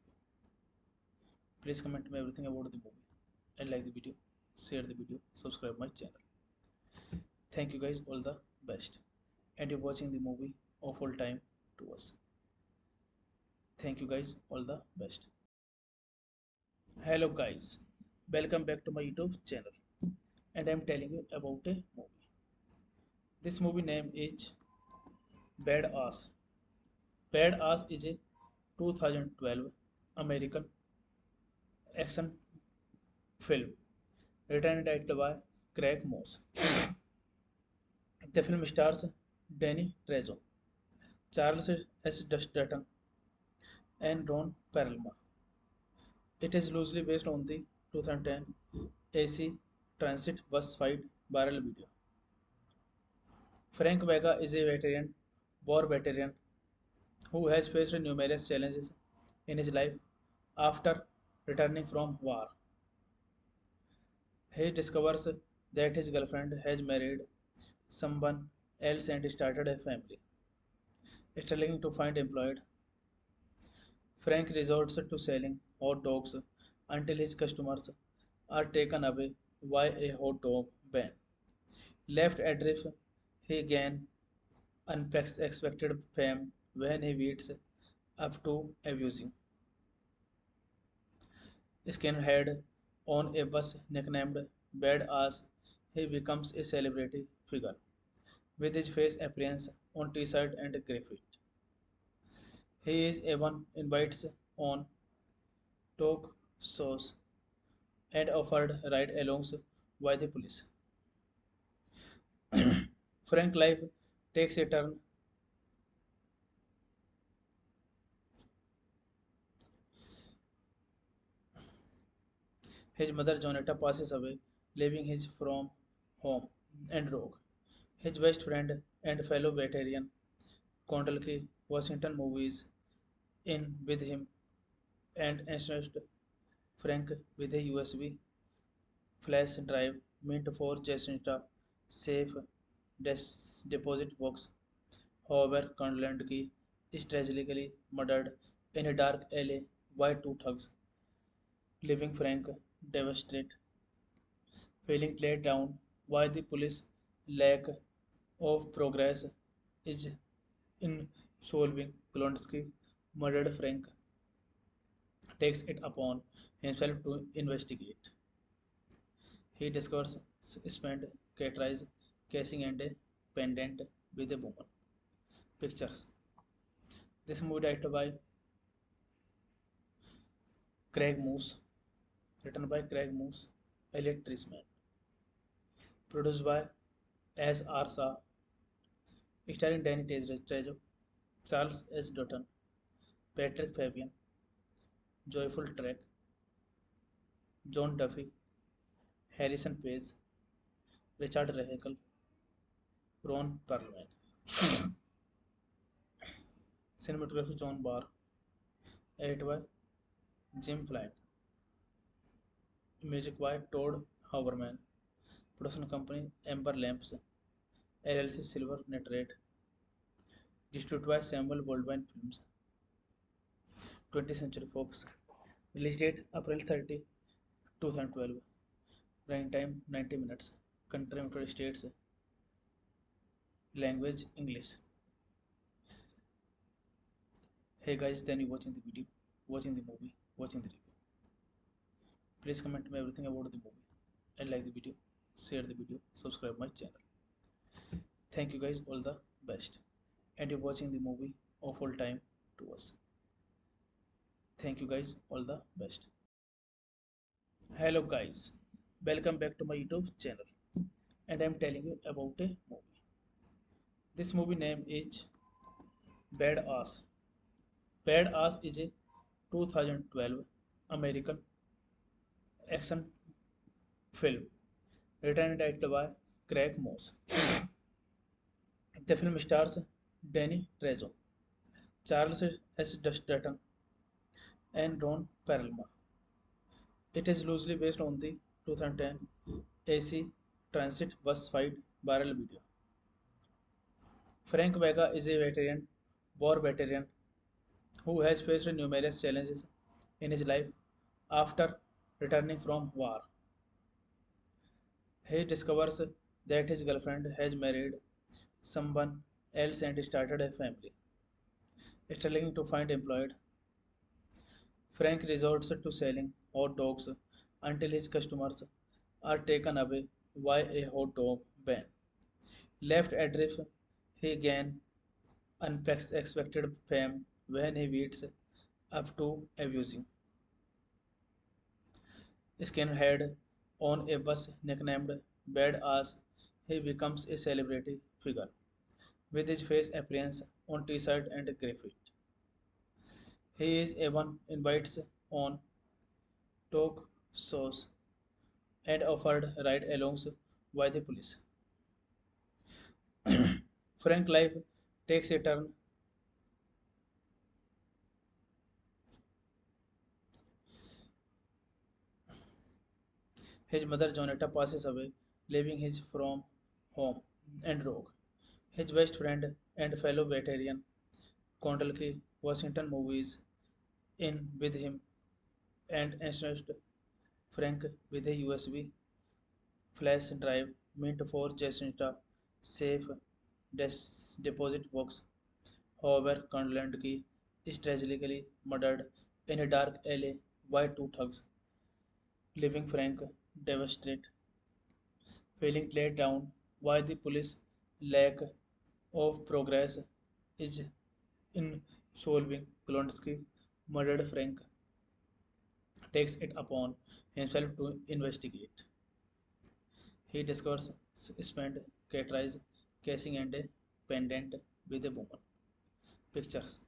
Please comment me everything about the movie and like the video, share the video, subscribe my channel. Thank you guys, all the best. And you're watching the movie of all time to us. Thank you guys, all the best. Hello guys, welcome back to my YouTube channel. And I'm telling you about a movie. This movie name is Badass. Badass is a 2012 American action film written and directed by Craig Moss. The film stars Danny Trejo, Charles S. Dutton, and Ron Perlman. It is loosely based on the 2010 AC Transit bus fight viral video. Frank Vega is a war veteran, who has faced numerous challenges in his life after returning from war. He discovers that his girlfriend has married someone else and started a family. Struggling to find employed, Frank resorts to selling hot dogs until his customers are taken away by a hot dog ban. Left adrift, he gains unexpected fame when he beats up to abusing skinhead on a bus nicknamed Badass. He becomes a celebrity figure with his face appearance on t-shirt and graffiti. He is even invited on talk shows and offered ride-alongs by the police. Frank life takes a turn. His mother Jonetta passes away, leaving his from home and rogue. His best friend and fellow veteran Kondalki Washington movies in with him and ensures Frank with a USB flash drive meant for Jacinta safe deposit box. However, Kondalki is tragically murdered in a dark alley by two thugs, leaving Frank devastated. Feeling laid down by the police lack of progress is in solving Klonsky murdered Frank takes it upon himself to investigate. He discovers spent Catrice casing and a pendant with a woman. Pictures. This movie directed by Craig Moose, written by Craig Moose, Elliot Trisman, produced by S. R. Shah, starring Danny Trejo, Charles S. Dutton, Patrick Fabian, Joyful Trek, John Duffy, Harrison Page, Richard Rahekel, Ron Perlman. Cinematography John Barr, edited by Jim Flynn, music by Todd Hauberman, production company Amber Lamps, LLC Silver Nitrate, distributed by Samuel Goldwyn Films, 20th Century Fox, release date April 30, 2012, running time 90 minutes, country United States, language English. Hey guys, then you watching the video, watching the movie, watching the review. Please comment me everything about the movie and like the video, share the video, subscribe my channel. Thank you guys, all the best. And you're watching the movie of all time to us. Thank you guys, all the best. Hello guys, welcome back to my YouTube channel. And I'm telling you about a movie. This movie name is Badass. Badass is a 2012 American action film written and directed by Craig Moss. The film stars Danny Trejo, Charles S. Dutton, and Ron Perlman. It is loosely based on the 2010 AC Transit bus fight viral video. Frank Vega is a war veteran, who has faced numerous challenges in his life after returning from war. He discovers that his girlfriend has married someone else and started a family. Struggling to find employed, Frank resorts to selling hot dogs until his customers are taken away by a hot dog ban. Left adrift, he gains unexpected fame when he beats up to abusing skinhead on a bus nicknamed Bad Ass. He becomes a celebrity figure with his face appearance on t-shirt and graffiti. He is even invited on talk shows and offered ride-alongs by the police. Frank life takes a turn. His mother Jonetta passes away, leaving his from home and rogue. His best friend and fellow veteran Kondalki Washington movies in with him and ensures Frank with a USB flash drive meant for Jacinta safe deposit box. However, Kondalki is tragically murdered in a dark alley by two thugs, leaving Frank devastated. Feeling let down by the police lack of progress is in solving Klonsky murdered Frank takes it upon himself to investigate. He discovers spent Catrice casing and a pendant with a woman. Pictures.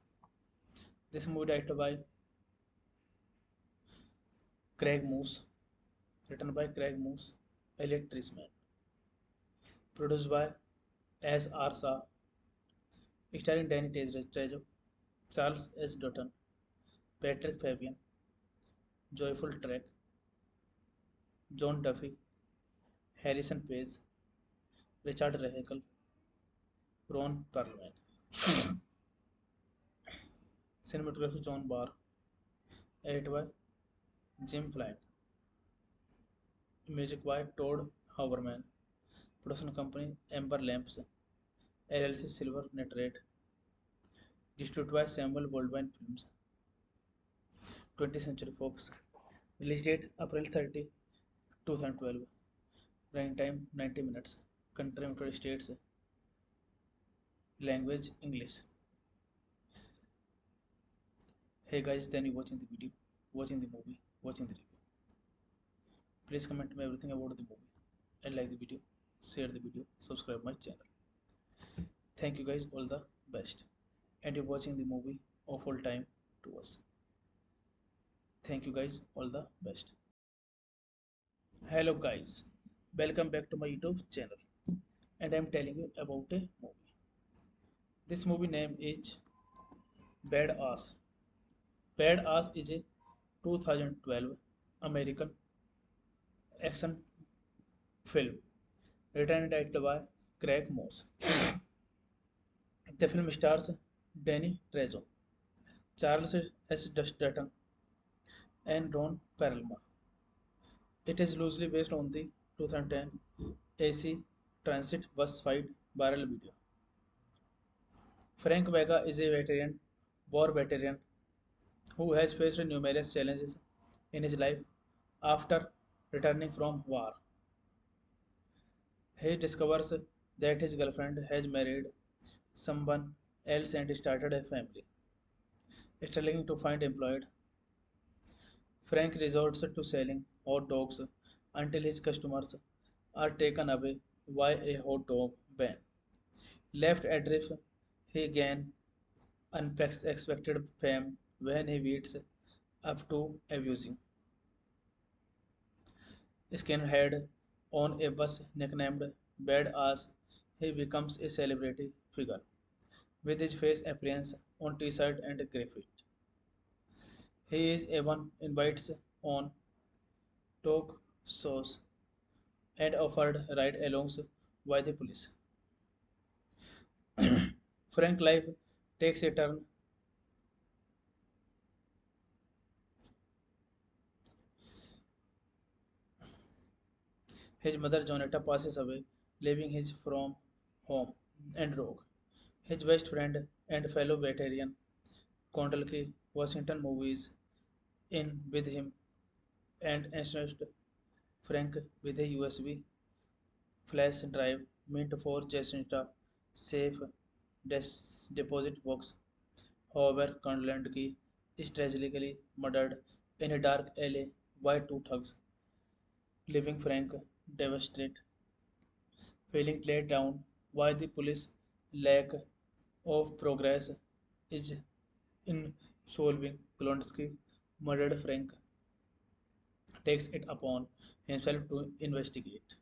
This movie directed by Craig Moose, written by Craig Moose, Elliot Trisman, produced by S. R. Shah, starring Danny Trejo, Charles S. Dutton, Patrick Fabian, Joyful Trek, John Duffy, Harrison Page, Richard Rahekel, Ron Perlman. Cinematography John Barr, edited by Jim Flynn, music by Todd Hauberman, production company Amber Lamps, LLC Silver Nitrate, distributed by Samuel Goldwyn Films, 20th Century Fox, release date April 30, 2012, running time 90 minutes, country United States, language English. Hey guys, then you watching the video, watching the movie, watching the review. Please comment me everything about the movie and like the video, share the video, subscribe my channel. Thank you guys, all the best. And you're watching the movie of all time to us. Thank you guys, all the best. Hello guys, welcome back to my YouTube channel. And I'm telling you about a movie. This movie name is Badass. Badass is a 2012 American action film written and directed by Craig Moss. The film stars Danny Trejo, Charles S. Dutton, and Ron Perlman. It is loosely based on the 2010 AC Transit bus fight viral video. Frank Vega is a war veteran, who has faced numerous challenges in his life after returning from war. He discovers that his girlfriend has married someone else and started a family. Struggling to find employed, Frank resorts to selling hot dogs until his customers are taken away by a hot dog ban. Left adrift, he gains unexpected fame when he beats up to abusing skinhead on a bus nicknamed Bad Ass. He becomes a celebrity figure with his face appearance on t-shirt and graffiti. He is even invited on talk shows and offered ride-alongs by the police. Frank life takes a turn. His mother Jonetta passes away, leaving his from home and rogue. His best friend and fellow veteran Kondalki Washington movies in with him and ensures Frank with a USB flash drive meant for Jacinta safe deposit box. However, Kondalki is tragically murdered in a dark alley by two thugs, leaving Frank devastated. Feeling let down by the police lack of progress is in solving Klonsky murdered Frank takes it upon himself to investigate.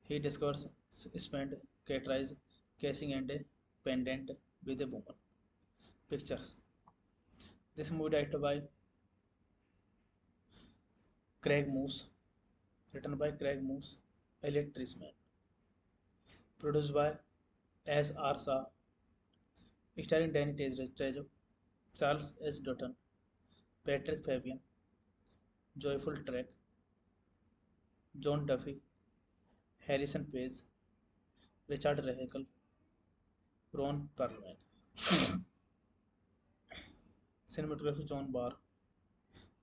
He discovers spent Catrice casing and a pendant with a woman. Pictures. This movie directed by Craig Moose, written by Craig Moose, Elliot Trisman, produced by S.R. Shah, starring Danny Trejo, Charles S. Dutton, Patrick Fabian, Joyful Trek, John Duffy, Harrison Page, Richard Rahekel, Ron Perlman. Cinematography John Barr,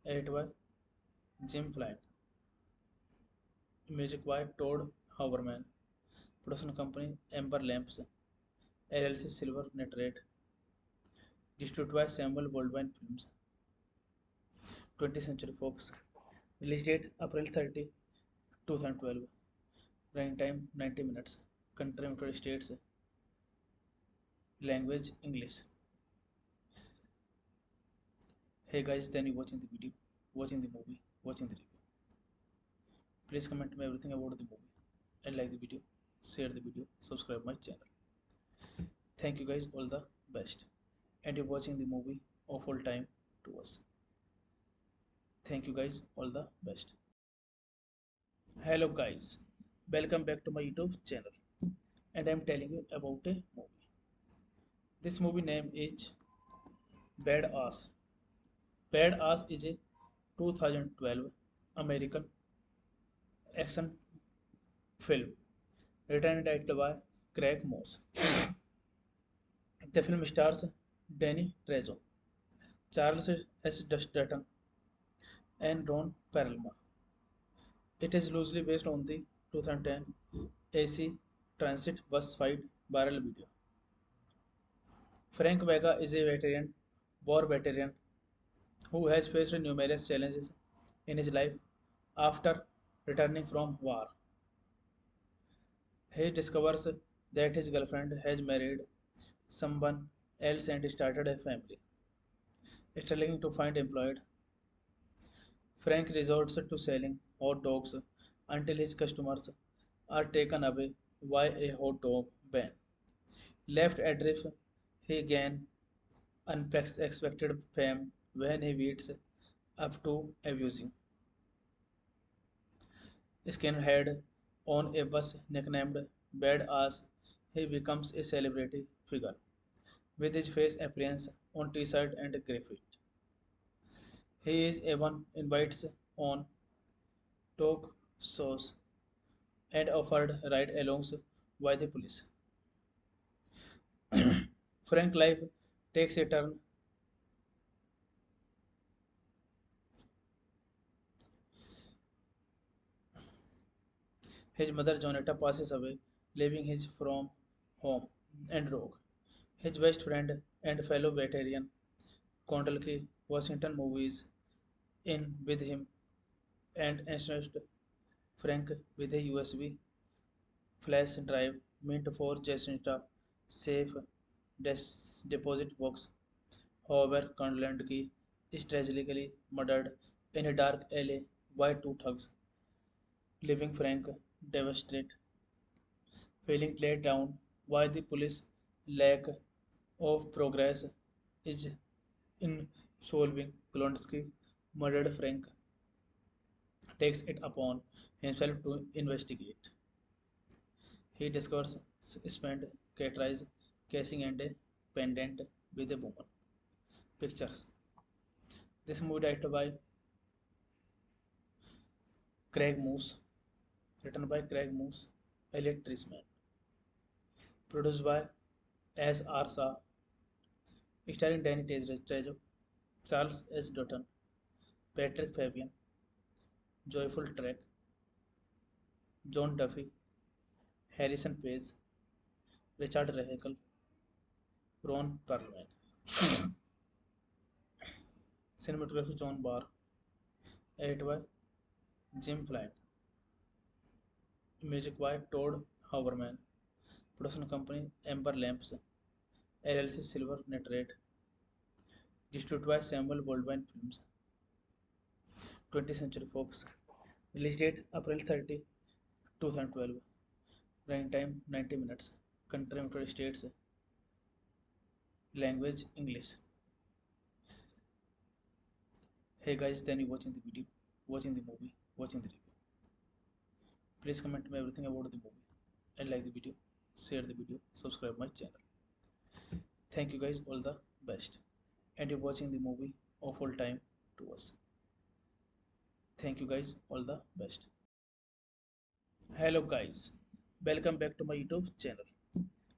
edited by Jim Flynn, music by Todd Hauberman, production company Amber Lamps, LLC Silver Nitrate, distributed by Samuel Goldwyn Films, 20th Century Fox, release date April 30, 2012, running time 90 minutes, country United States, language English. Hey guys, then you watching the video, watching the movie, watching the review. Please comment me everything about the movie and like the video, share the video, subscribe my channel. Thank you guys, all the best. And you're watching the movie of all time to us. Thank you guys, all the best. Hello guys, welcome back to my YouTube channel. And I'm telling you about a movie. This movie name is Badass. Badass is a 2012 American action film written and directed by Craig Moss. The film stars Danny Trejo, Charles S. Dutton, and Ron Perlman. It is loosely based on the 2010 AC Transit bus fight viral video. Frank Vega is a war veteran, who has faced numerous challenges in his life After returning from war, he discovers that his girlfriend has married someone else and started a family. Struggling to find employed, Frank resorts to selling hot dogs until his customers are taken away by a hot dog ban. Left adrift, he gains unexpected fame when he beats up to abusing skinhead on a bus nicknamed Bad Ass. He becomes a celebrity figure with his face appearance on t-shirt and graffiti. He is even invited on talk shows and offered ride-alongs by the police. Frank life takes a turn. His mother Jonetta passes away, leaving his from home and rogue. His best friend and fellow veteran Kondalki Washington movies in with him and ensnared Frank with a USB flash drive meant for Jacinta safe deposit box. However, Kondalki is tragically murdered in a dark alley by two thugs, leaving Frank devastated, feeling let down by the police lack of progress is in solving Klonsky murdered Frank takes it upon himself to investigate. He discovers spent Catrice casing and a pendant with a woman. Pictures. This movie directed by Craig Moose, written by Craig Moose, Elliot Trisman, produced by S. R. Shah, starring Danny Trejo, Charles S. Dutton, Patrick Fabian, Joyful Trek, John Duffy, Harrison Page, Richard Rahekel, Ron Perlman. Cinematography John Barr, edited by Jim Flynn, music by Todd Hauberman, production company Amber Lamps, LLC Silver Nitrate, distributed by Samuel Goldwyn Films, 20th Century Fox, release date April 30, 2012, running time 90 minutes, country United States, language English. Hey guys, then you watching the video, watching the movie, watching the review. Please comment me everything about the movie and like the video, share the video, subscribe my channel. Thank you guys, all the best. And you're watching the movie of all time to us. Thank you guys, all the best. Hello guys, welcome back to my YouTube channel.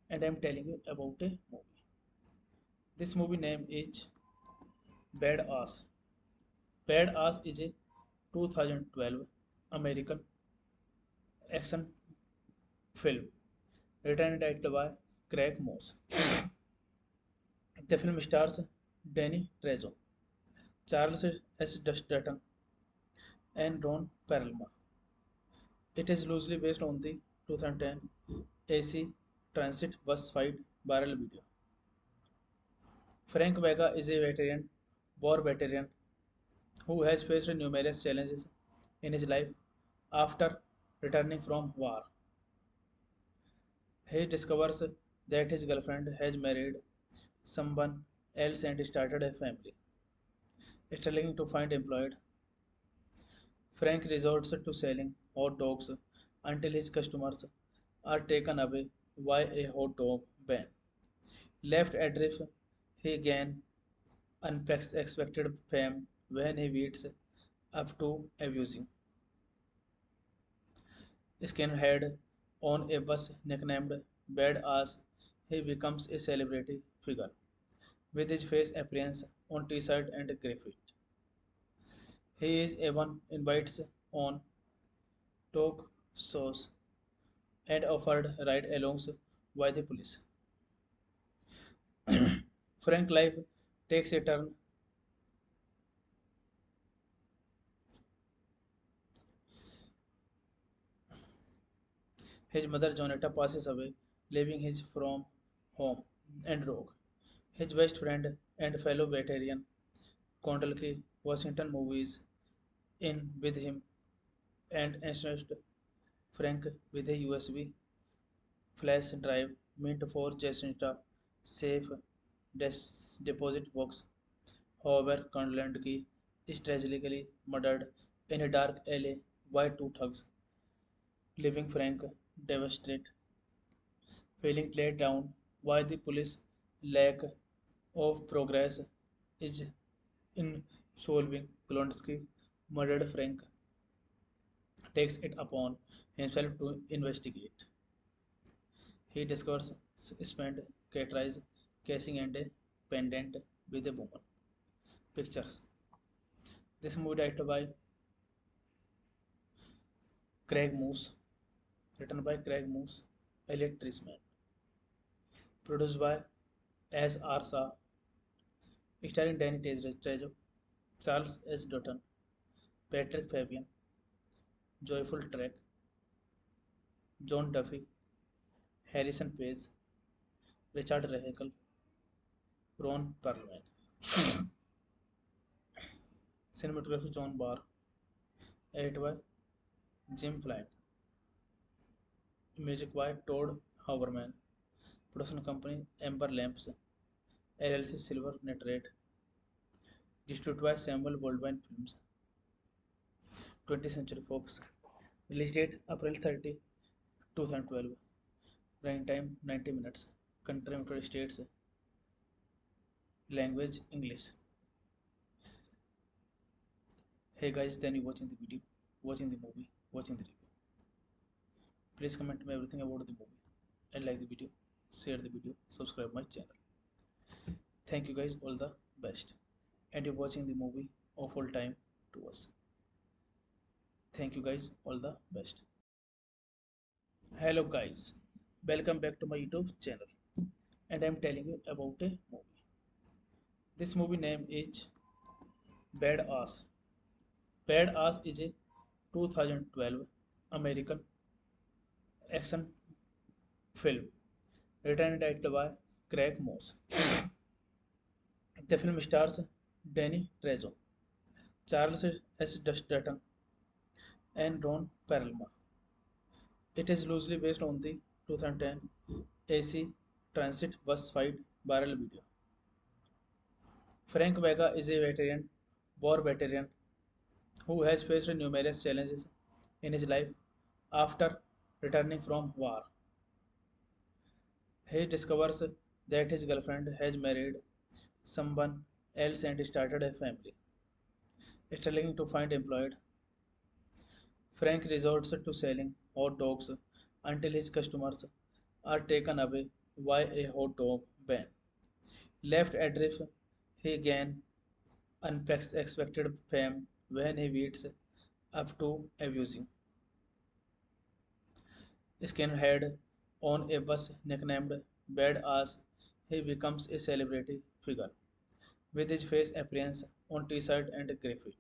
And I'm telling you about a movie. This movie name is Bad Ass. Bad Ass is a 2012 American action film written and directed by Craig Moss. The film stars Danny Trejo, Charles S. Dutton, and Ron Perlman. It is loosely based on the 2010 AC Transit bus fight viral video. Frank Vega is a war veteran, who has faced numerous challenges in his life after returning from war. He discovers that his girlfriend has married someone else and started a family. Struggling to find employed, Frank resorts to selling hot dogs until his customers are taken away by a hot dog ban. Left adrift, he gains unexpected fame when he beats up to abusing skinhead on a bus nicknamed Bad Ass. He becomes a celebrity figure with his face appearance on t-shirt and graffiti. He is even invited on talk shows and offered ride-alongs by the police. Frank life takes a turn. His mother Jonetta passes away, leaving his from home and rogue. His best friend and fellow veteran Kondalki Washington movies in with him and ensures Frank with a USB flash drive meant for Jacinta safe deposit box. However, Kondalki is tragically murdered in a dark alley by two thugs, leaving Frank devastated. Feeling laid down by the police lack of progress is in solving Klonsky murdered Frank takes it upon himself to investigate. He discovers spent Catrice casing and a pendant with a woman. Pictures. This movie directed by Craig Moose, written by Craig Moose, Elliot Trisman, produced by S. R. Shah, starring Danny Trejo, Charles S. Dutton, Patrick Fabian, Joyful Trek, John Duffy, Harrison Page, Richard Rahekel, Ron Perlman. Cinematography John Barr, edited by Jim Flynn, music by Todd Hauberman, production company Amber Lamps, LLC Silver Nitrate, distributed by Samuel Goldwyn Films, 20th Century Fox, release date April 30, 2012, running time 90 minutes, country United States, language English. Hey guys, then you watching the video, watching the movie, watching the review. Please comment me everything about the movie and like the video, share the video, subscribe my channel. Thank you guys, all the best. And you're watching the movie of all time to us. Thank you guys, all the best. Hello guys, welcome back to my YouTube channel. And I'm telling you about a movie. This movie name is Badass. Badass is a 2012 American action film written and directed by Craig Moss. The film stars Danny Trejo, Charles S. Dutton, and Ron Perlman. It is loosely based on the 2010 AC Transit bus fight viral video. Frank Vega is a war veteran, who has faced numerous challenges in his life after returning from war. He discovers that his girlfriend has married someone else and started a family. Struggling to find employed, Frank resorts to selling hot dogs until his customers are taken away by a hot dog ban. Left adrift, he gains unexpected fame when he beats up to abusing skinhead on a bus nicknamed Bad Ass. He becomes a celebrity figure with his face appearance on t-shirt and graffiti.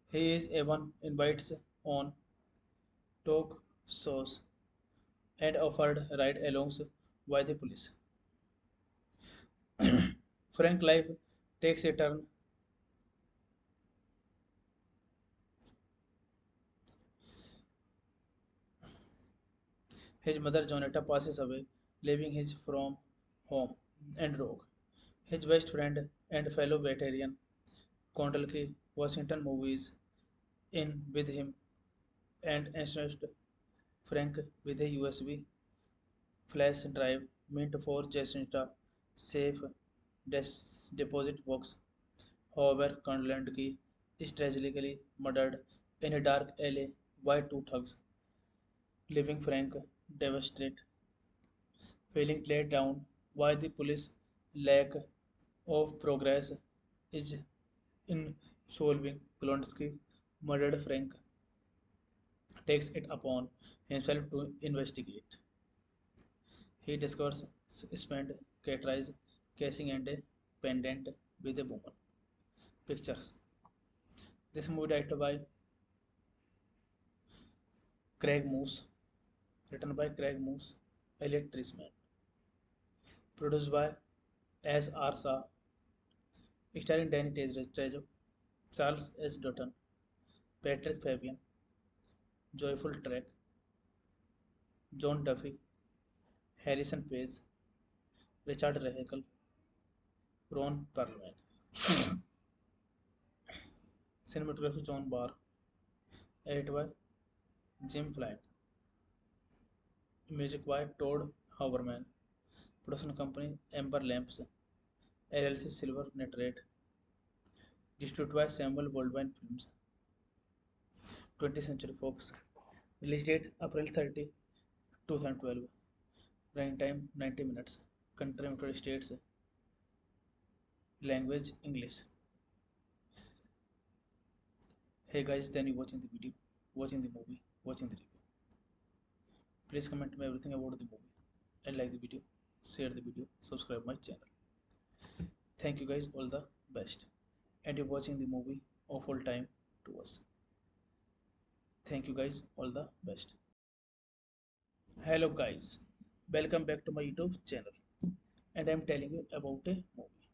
He is even invited on talk shows and offered ride-alongs by the police. Frank life takes a turn. His mother Jonetta passes away, leaving his from home and rogue. His best friend and fellow veteran Kondalki Washington movies in with him and ensures Frank with a USB flash drive meant for Jacinta safe deposit box. However, Kondalki is tragically murdered in a dark alley by two thugs, leaving Frank devastated. Feeling laid down by the police lack of progress is in solving Klonsky murdered Frank takes it upon himself to investigate. He discovers spent Catrice casing and a pendant with a woman. Pictures. This movie directed by Craig Moose, written by Craig Moose, Elliot Trisman, produced by S. R. Shah, starring Danny Trejo, Charles S. Dutton, Patrick Fabian, Joyful Trek, John Duffy, Harrison Page, Richard Rahekel, Ron Perlman. Cinematography John Barr, edited by Jim Flynn, music by Todd Hauberman, production company Amber Lamps, LLC Silver Nitrate, distributed by Samuel Goldwyn Films, 20th Century Fox, release date April 30, 2012, running time 90 minutes, country United States, language English. Hey guys, then you watching the video, watching the movie, watching the review. Please comment me everything about the movie and like the video, share the video, subscribe my channel. Thank you guys, all the best. And you're watching the movie of all time to us. Thank you guys, all the best. Hello guys, welcome back to my YouTube channel. And I'm telling you about a movie.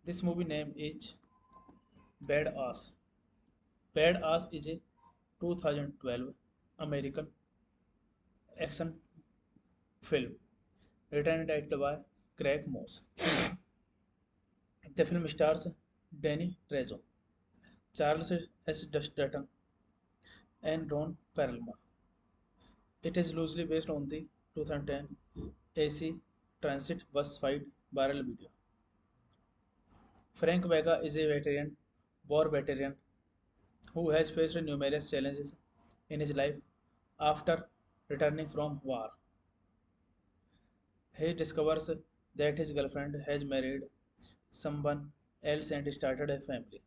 This movie name is Badass. Badass is a 2012 American action film written and directed by Craig Moss. The film stars Danny Trejo, Charles S. Dutton, and Ron Perlman. It is loosely based on the 2010 AC Transit bus fight viral video. Frank Vega is a war veteran, who has faced numerous challenges in his life after returning from war. He discovers that his girlfriend has married someone else and started a family.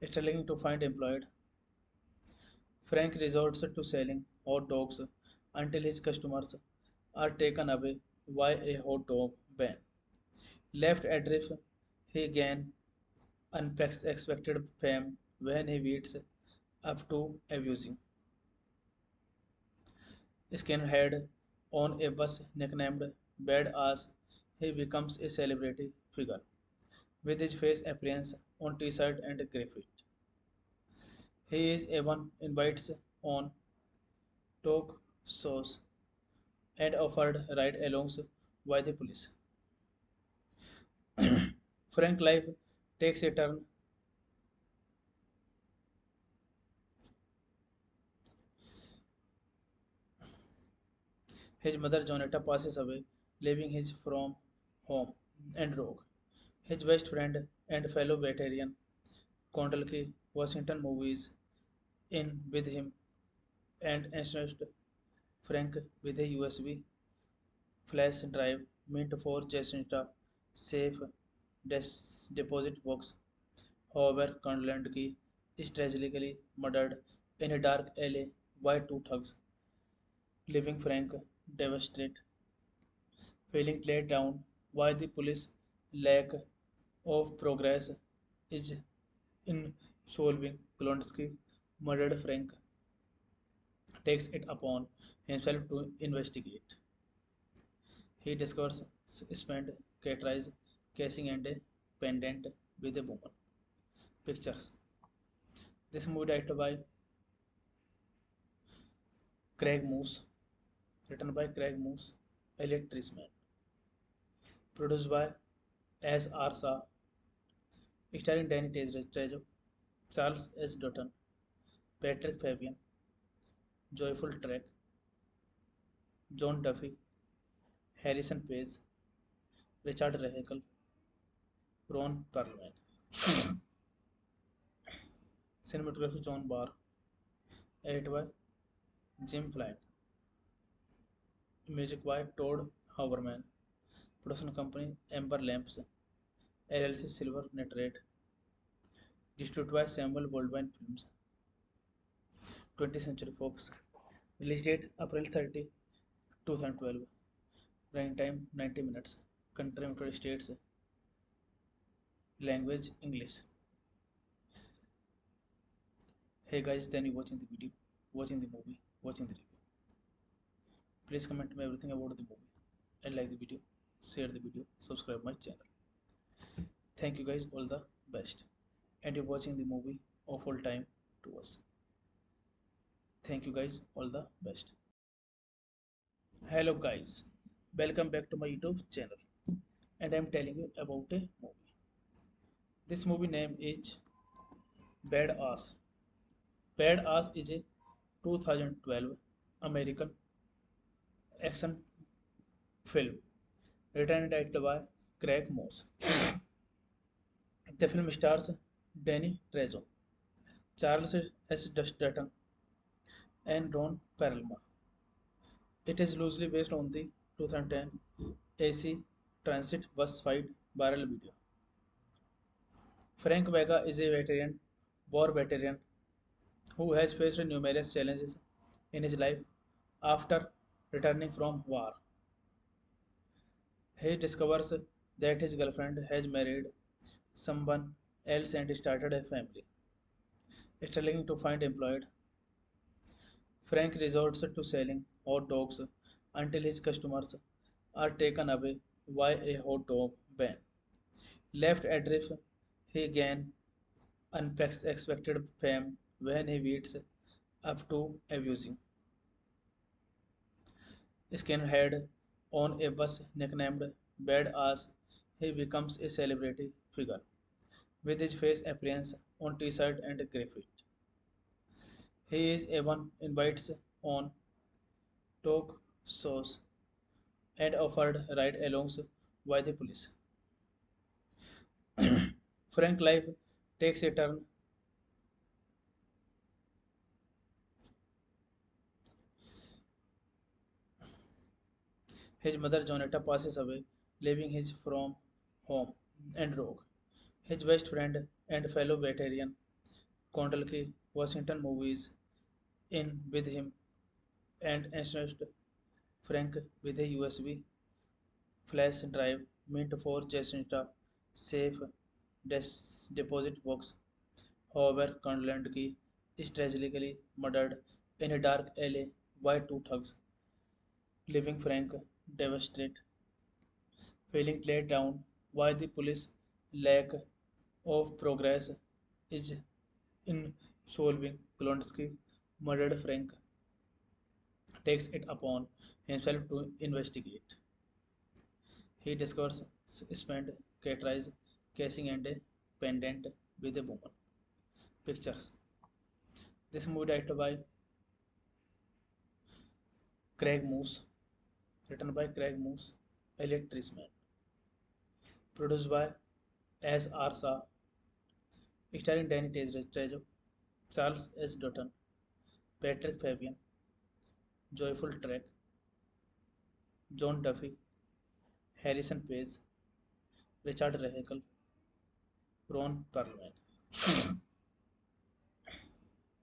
Struggling to find employed, Frank resorts to selling hot dogs until his customers are taken away by a hot dog ban. Left adrift, he gains unexpected fame when he beats up to abusing skinhead on a bus nicknamed Bad Ass. He becomes a celebrity figure with his face appearance on t-shirt and graffiti. He is even invited on talk shows and offered ride-alongs by the police. Frank life takes a turn. His mother Jonetta passes away, leaving his from home and rogue. His best friend and fellow veteran Kondalki Washington movies in with him and ensures Frank with a USB flash drive meant for Jacinta safe deposit box. However, Kondalki is tragically murdered in a dark alley by two thugs, leaving Frank devastated. Feeling let down by the police lack of progress is in solving Klonsky murdered Frank takes it upon himself to investigate. He discovers spent Catrice casing and a pendant with a woman. Pictures. This movie directed by Craig Moose, written by Craig Moose, Elliot Trisman, produced by S. R. Shah, starring Danny Trejo, Charles S. Dutton, Patrick Fabian, Joyful Trek, John Duffy, Harrison Page, Richard Rahekel, Ron Perlman. Cinematography John Barr, edited by Jim Flynn, music by Todd Hauberman, production company Amber Lamps, LLC Silver Nitrate, distributed by Samuel Goldwyn Films, 20th Century Fox, release date April 30, 2012, running time 90 minutes, country United States, language English. Hey guys, then you watching the video, watching the movie, watching the review. Please comment me everything about the movie and like the video, share the video, subscribe my channel. Thank you guys, all the best. And you're watching the movie of all time to us. Thank you guys, all the best. Hello guys, welcome back to my YouTube channel. And I'm telling you about a movie. This movie name is Badass. Badass is a 2012 American action film written and directed by Craig Moss. The film stars Danny Trejo, Charles S. Dutton, and Ron Perlman. It is loosely based on the 2010 AC Transit bus fight viral video. Frank Vega is a war veteran, who has faced numerous challenges in his life after returning from war. He discovers that his girlfriend has married someone else and started a family. Struggling to find employed, Frank resorts to selling hot dogs until his customers are taken away by a hot dog ban. Left adrift, he gains unexpected fame when he beats up to abusing skinhead on a bus nicknamed Badass. He becomes a celebrity figure with his face appearance on t-shirt and graffiti. He is even invited on talk shows and offered ride-alongs by the police. Frank life takes a turn. His mother Jonetta passes away, leaving his from home and rogue. His best friend and fellow veteran Kondalki Washington movies in with him and ensures Frank with a USB flash drive meant for Jacinta safe deposit box. However, Kondalki is tragically murdered in a dark alley by two thugs, leaving Frank devastated. Feeling let down by the police lack of progress is in solving Klonsky murdered Frank takes it upon himself to investigate. He discovers spent Catrice casing and a pendant with a woman. Pictures. This movie directed by Craig Moose, written by Craig Moose, Elliot Trisman, produced by S.R. Shah, starring Danny Trejo, Charles S. Dutton, Patrick Fabian, Joyful Trek, John Duffy, Harrison Page, Richard Rahekel, Ron Perlman.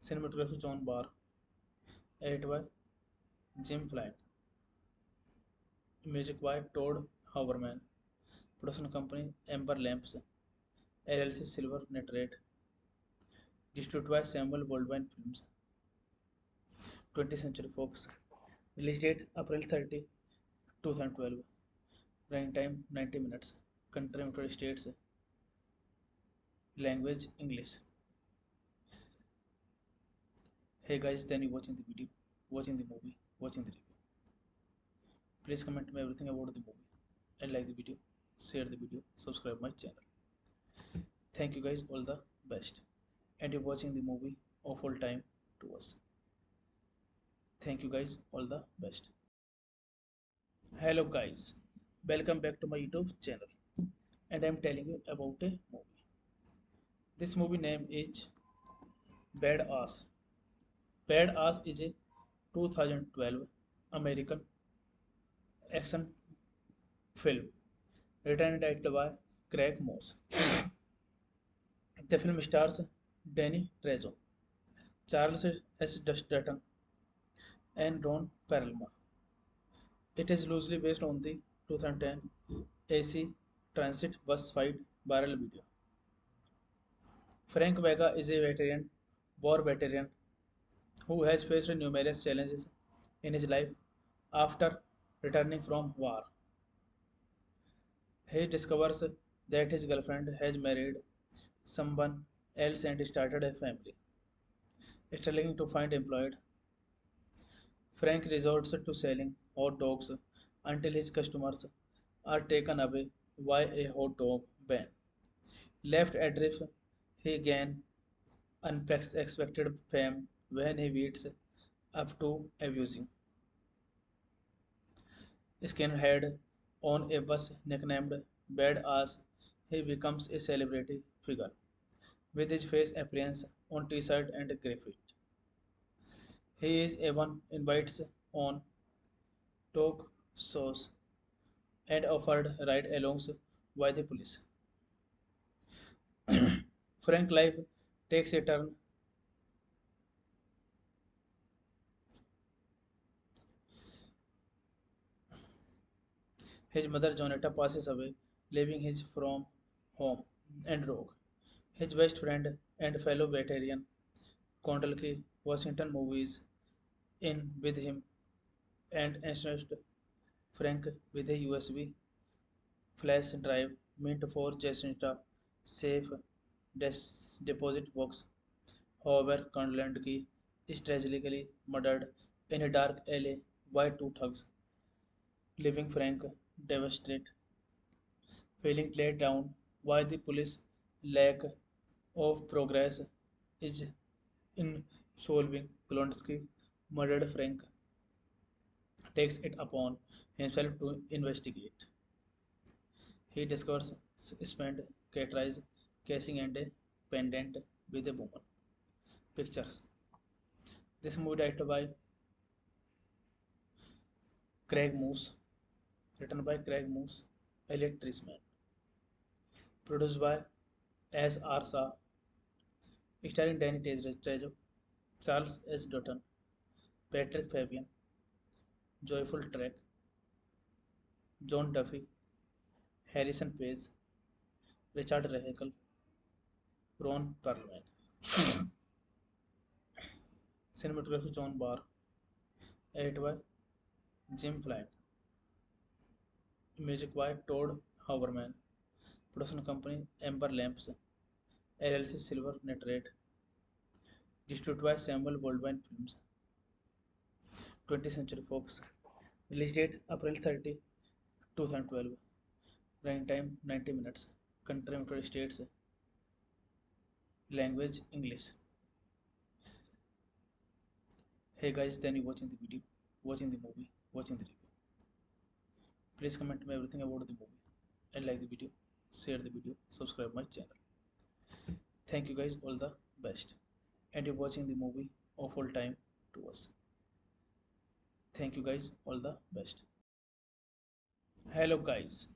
Cinematography John Barr, edited by Jim Flynn, music by Todd Hauberman, production company Amber Lamps, LLC Silver Nitrate, distributed by Samuel Goldwyn Films, 20th Century Fox, release date April 30, 2012, running time 90 minutes, country United States, language English. Hey guys, then you watching the video, watching the movie, watching the review. Please comment me everything about the movie and like the video, share the video, subscribe my channel. Thank you guys, all the best. And you're watching the movie of all time to us. Thank you guys, all the best. Hello guys, welcome back to my YouTube channel. And I'm telling you about a movie. This movie name is Badass. Badass is a 2012 American action film written and directed by Craig Moss. The film stars Danny Trejo, Charles S. Dutton, and Ron Perlman. It is loosely based on the 2010 AC Transit bus fight viral video. Frank Vega is a war veteran, who has faced numerous challenges in his life after returning from war. He discovers that his girlfriend has married someone else and started a family. Struggling to find employed, Frank resorts to selling hot dogs until his customers are taken away by a hot dog ban. Left adrift, he gains unexpected fame when he beats up to abusing skinhead on a bus nicknamed Bad Ass. He becomes a celebrity figure with his face appearance on t-shirt and graffiti. He is even invited on talk shows and offered ride-alongs by the police. Frank life takes a turn. His mother Jonetta passes away, leaving his from home and rogue. His best friend and fellow veteran Kondalki Washington movies in with him and ensnared Frank with a USB flash drive meant for Jacinta safe deposit box. However, Kondalki is tragically murdered in a dark alley by two thugs, leaving Frank devastated, feeling let down by the police lack of progress is in solving Klonsky murdered Frank takes it upon himself to investigate. He discovers spent Catrice casing and a pendant with a woman. Pictures. This movie directed by Craig Moose, written by Craig Moose, Elliot Trisman, produced by S. R. Shah, starring Danny Trejo, Charles S. Dutton, Patrick Fabian, Joyful Trek, John Duffy, Harrison Page, Richard Rahekel, Ron Perlman. Cinematography John Barr, edited by Jim Flynn, music by Todd Hauberman, production company Amber Lamps, LLC Silver Nitrate, distributed by Samuel Goldwyn Films, 20th Century Fox, release date April 30, 2012, running time 90 minutes, country United States, language English. Hey guys, then you watching the video, watching the movie, watching the review. Please comment me everything about the movie and like the video, share the video, subscribe my channel. Thank you guys, all the best. And you're watching the movie of all time to us. Thank you guys, all the best. Hello guys,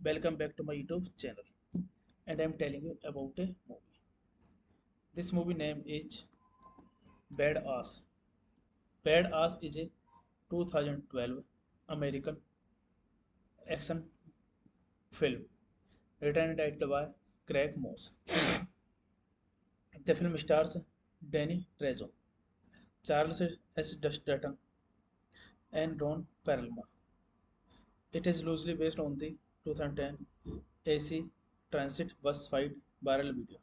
welcome back to my YouTube channel. And I'm telling you about a movie. This movie name is Bad Ass. Bad Ass is a 2012 American action film written and directed by Craig Moss. The film stars Danny Trejo, Charles S. Dutton, and Ron Perlman. It is loosely based on the 2010 AC Transit bus fight viral video.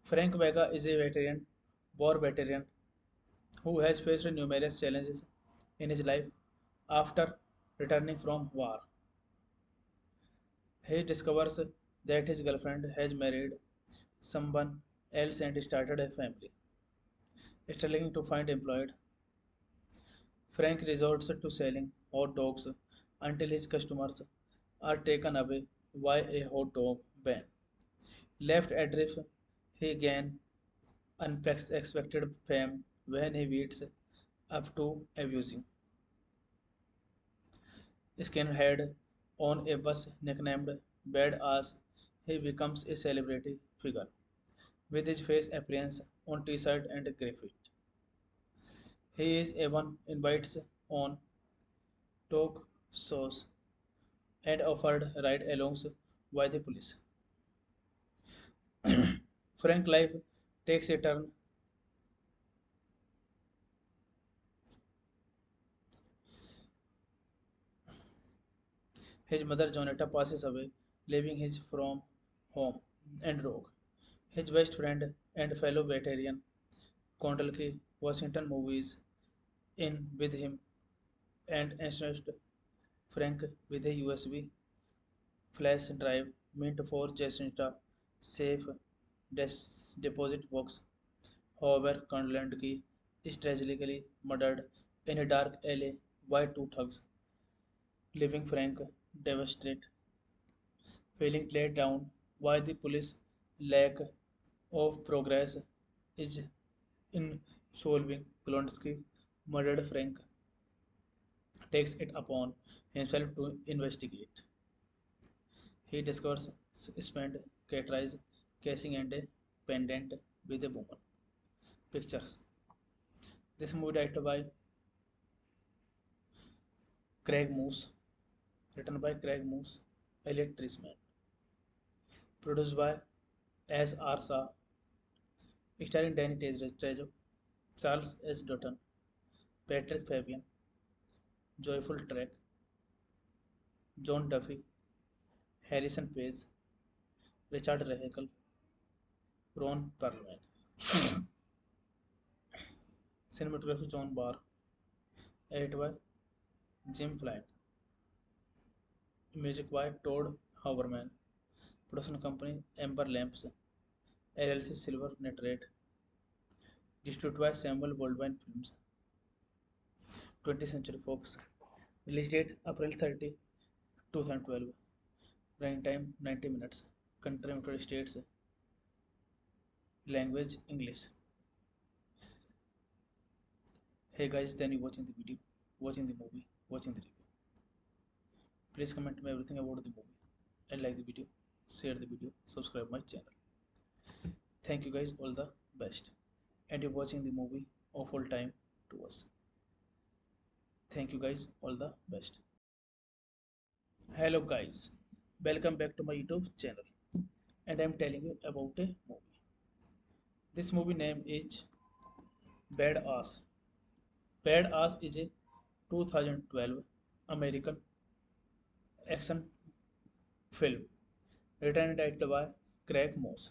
Frank Vega is a war veteran, who has faced numerous challenges in his life after returning from war. He discovers that his girlfriend has married someone else and started a family. Struggling to find employed, Frank resorts to selling hot dogs until his customers are taken away by a hot dog ban. Left adrift, he gains unexpected fame when he beats up to abusing skinhead on a bus nicknamed Bad Ass. He becomes a celebrity figure with his face appearance on t-shirt and graffiti. He is even invited on talk shows and offered ride-alongs by the police. Frank life takes a turn. His mother Jonetta passes away, leaving his from home and rogue. His best friend and fellow veteran Kondalki Washington movies in with him and ensures Frank with a USB flash drive meant for Jacinta safe deposit box. However, Kondalki is tragically murdered in a dark alley by two thugs, leaving Frank devastated. Feeling let down by the police lack of progress is in solving Klonsky murdered Frank takes it upon himself to investigate. He discovers spent Catrice casing and a pendant with a woman. Pictures. This movie directed by Craig Moose, written by Craig Moose, Elliot Trisman, produced by S. R. Shah, starring Danny Trejo, Charles S. Dutton, Patrick Fabian, Joyful Trek, John Duffy, Harrison Page, Richard Rahekel, Ron Perlman. Cinematography John Barr, edited by Jim Flynn, music by Todd Hauberman, production company Amber Lamps, LLC Silver Nitrate, distributed by Samuel Goldwyn Films, 20th Century Fox, release date April 30, 2012, running time 90 minutes, country United States, language English. Hey guys, then you watching the video, watching the movie, watching the review. Please comment me everything about the movie and like the video, share the video, subscribe my channel. Thank you guys, all the best. And you're watching the movie of all time to us. Thank you guys, all the best. Hello guys, welcome back to my YouTube channel. And I'm telling you about a movie. This movie name is Badass. Badass is a 2012 American action film written and directed by Craig Moss.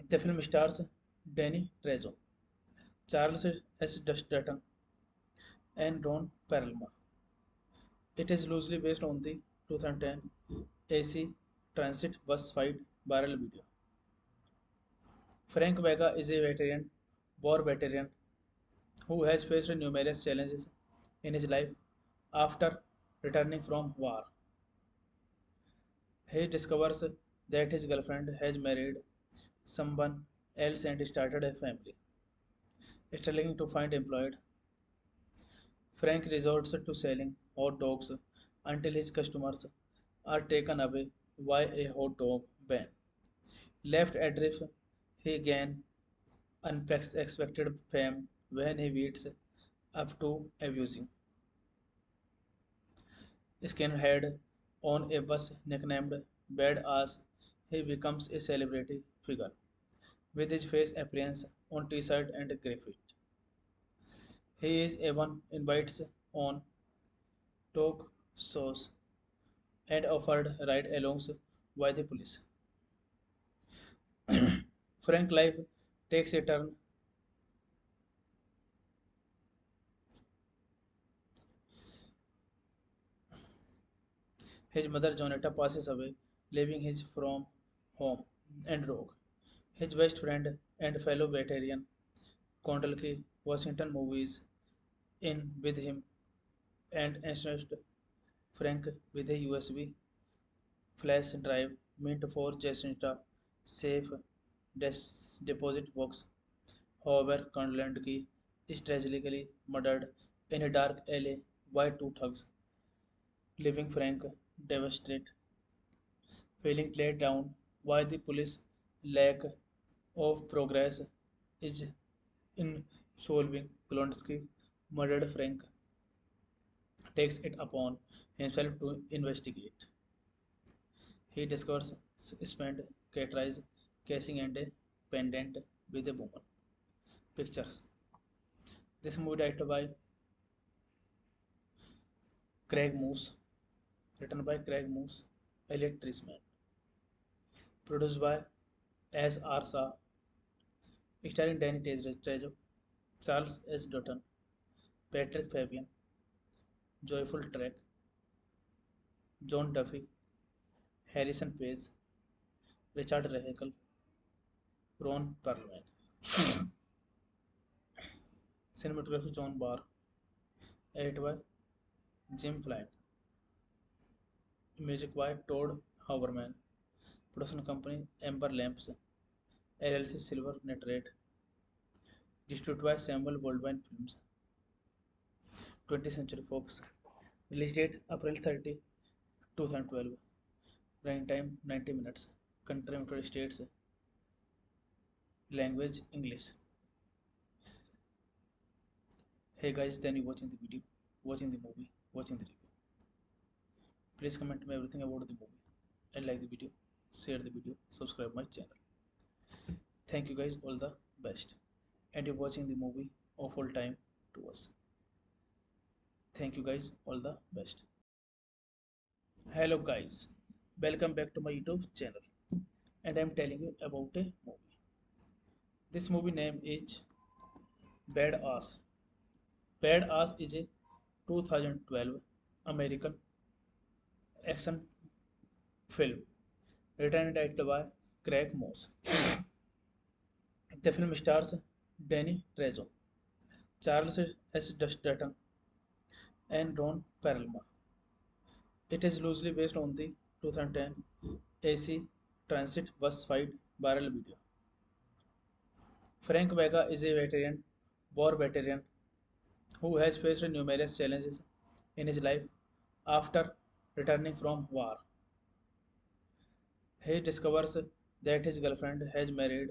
The film stars Danny Trejo, Charles S. Dutton, and Ron Perlman. It is loosely based on the 2010 AC Transit bus fight viral video. Frank Vega is a war veteran, who has faced numerous challenges in his life after returning from war. He discovers that his girlfriend has married someone else and started a family. Struggling to find employed, Frank resorts to selling hot dogs until his customers are taken away by a hot dog ban. Left adrift, he gains unexpected fame when he beats up to abusing skinhead on a bus nicknamed Badass. He becomes a celebrity figure with his face appearance on t-shirt and graffiti. He is even invited on talk shows and offered ride-alongs by the police. Frank life takes a turn. His mother Jonetta passes away, leaving his from home and rogue. His best friend and fellow veteran Kondalki Washington movies in with him and ensures Frank with a USB flash drive meant for Jacinta safe deposit box. However, Kondalki is tragically murdered in a dark alley by two thugs, leaving Frank devastated. Feeling let down by the police lack of progress is in solving Klonsky murdered Frank takes it upon himself to investigate. He discovers spent Catrice casing and a pendant with a woman. Pictures. This movie directed by Craig Moose, written by Craig Moose, Elliot Trisman, produced by S. R. Shah, starring Danny Trejo, Charles S. Dutton, Patrick Fabian, Joyful Trek, John Duffy, Harrison Page, Richard Rahekel, Ron Perlman. Cinematography John Barr, edited by Jim Flynn, music by Todd Hauberman, production company Amber Lamps, LLC Silver Nitrate, distributed by Samuel Goldwyn Films, 20th Century Fox, release date April 30, 2012, running time 90 minutes, country United States, language English. Hey guys, then you watching the video, watching the movie, watching the review. Please comment me everything about the movie and like the video, share the video, subscribe my channel. Thank you guys, all the best. And you're watching the movie of all time to us. Thank you guys, all the best. Hello guys, welcome back to my YouTube channel. And I'm telling you about a movie. This movie name is Badass. Badass is a 2012 American action film written and directed by Craig Moss. The film stars Danny Trejo, Charles S. Dutton, and Ron Perlman. It is loosely based on the 2010 AC Transit bus fight viral video. Frank Vega is a war veteran, who has faced numerous challenges in his life after returning from war. He discovers that his girlfriend has married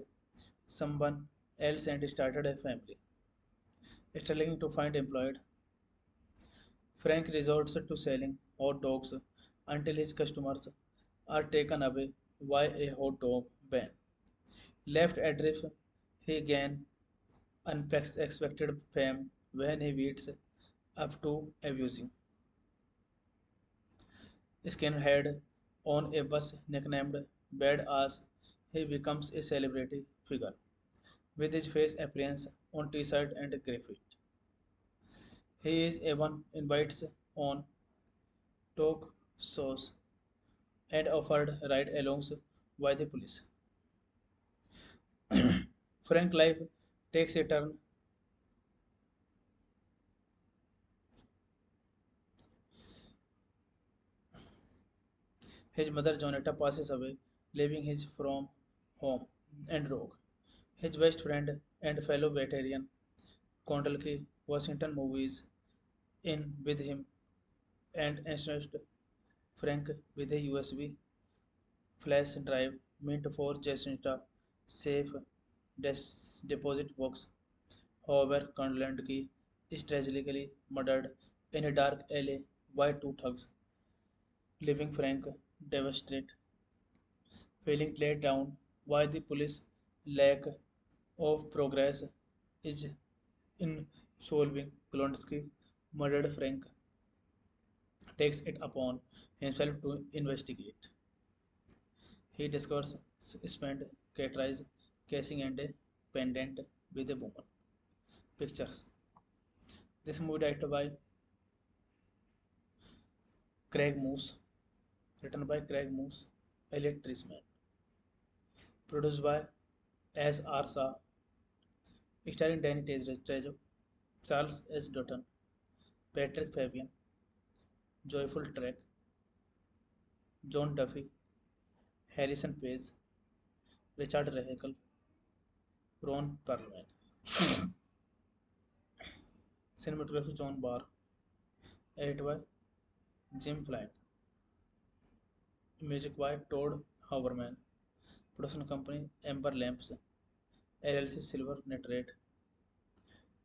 someone else and started a family. Struggling to find employed, Frank resorts to selling hot dogs until his customers are taken away by a hot dog ban. Left adrift, he gains unexpected fame when he beats up to abusing skinhead on a bus nicknamed Bad Ass. He becomes a celebrity figure with his face appearance on t-shirt and graffiti. He is even invited on talk shows and offered ride-alongs by the police. Frank life takes a turn. His mother Jonetta passes away, leaving his from home and rogue. His best friend and fellow veteran Kondalki Washington movies in with him and ensures Frank with a USB flash drive meant for Jacinta safe deposit box. However, Kondalki is tragically murdered in a dark alley by two thugs, leaving Frank devastated, feeling let down by the police lack of progress is in solving Klonsky murdered Frank takes it upon himself to investigate. He discovers spent Catrice casing and a pendant with a woman. Pictures. This movie directed by Craig Moose, written by Craig Moose, Elliot Trisman, produced by S. R. Shah, starring Danny Trejo, Charles S. Dutton, Patrick Fabian, Joyful Trek, John Duffy, Harrison Page, Richard Rahekel, Ron Perlman. Cinematography John Barr, edited by Jim Flynn, music by Todd Hauberman, production company Amber Lamps, LLC Silver Nitrate,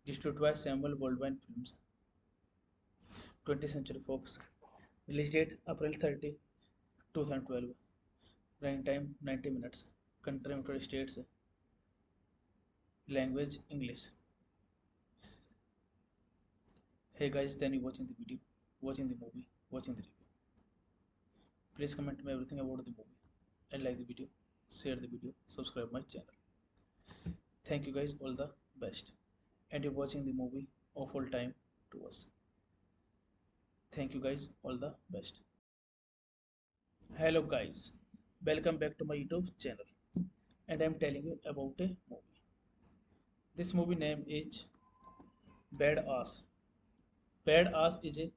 distributed by Samuel Goldwyn Films, 20th Century Fox, release date April 30, 2012, running time 90 minutes, country United States, language English. Hey guys, then you watching the video, watching the movie, watching the review. Please comment me everything about the movie and like the video, share the video, subscribe my channel. Thank you guys, all the best. And you're watching the movie of all time to us. Thank you guys, all the best. Hello guys, welcome back to my YouTube channel. And I'm telling you about a movie. This movie name is Badass. Badass is a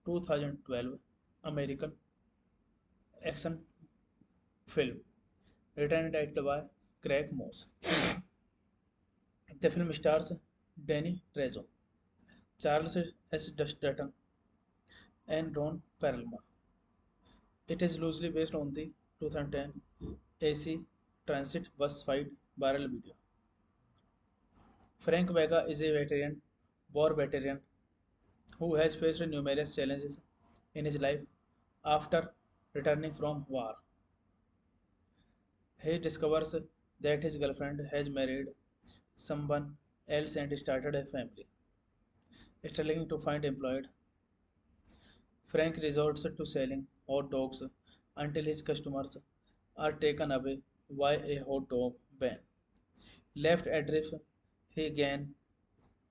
2012 American action film written and directed by Craig Moss. The film stars Danny Trejo, Charles S. Dutton, and Ron Perlman. It is loosely based on the 2010 AC Transit bus fight viral video. Frank Vega is a war veteran, who has faced numerous challenges in his life after returning from war. He discovers that his girlfriend has married someone else and started a family. Struggling to find employed, Frank resorts to selling hot dogs until his customers are taken away by a hot dog ban. Left adrift, he gains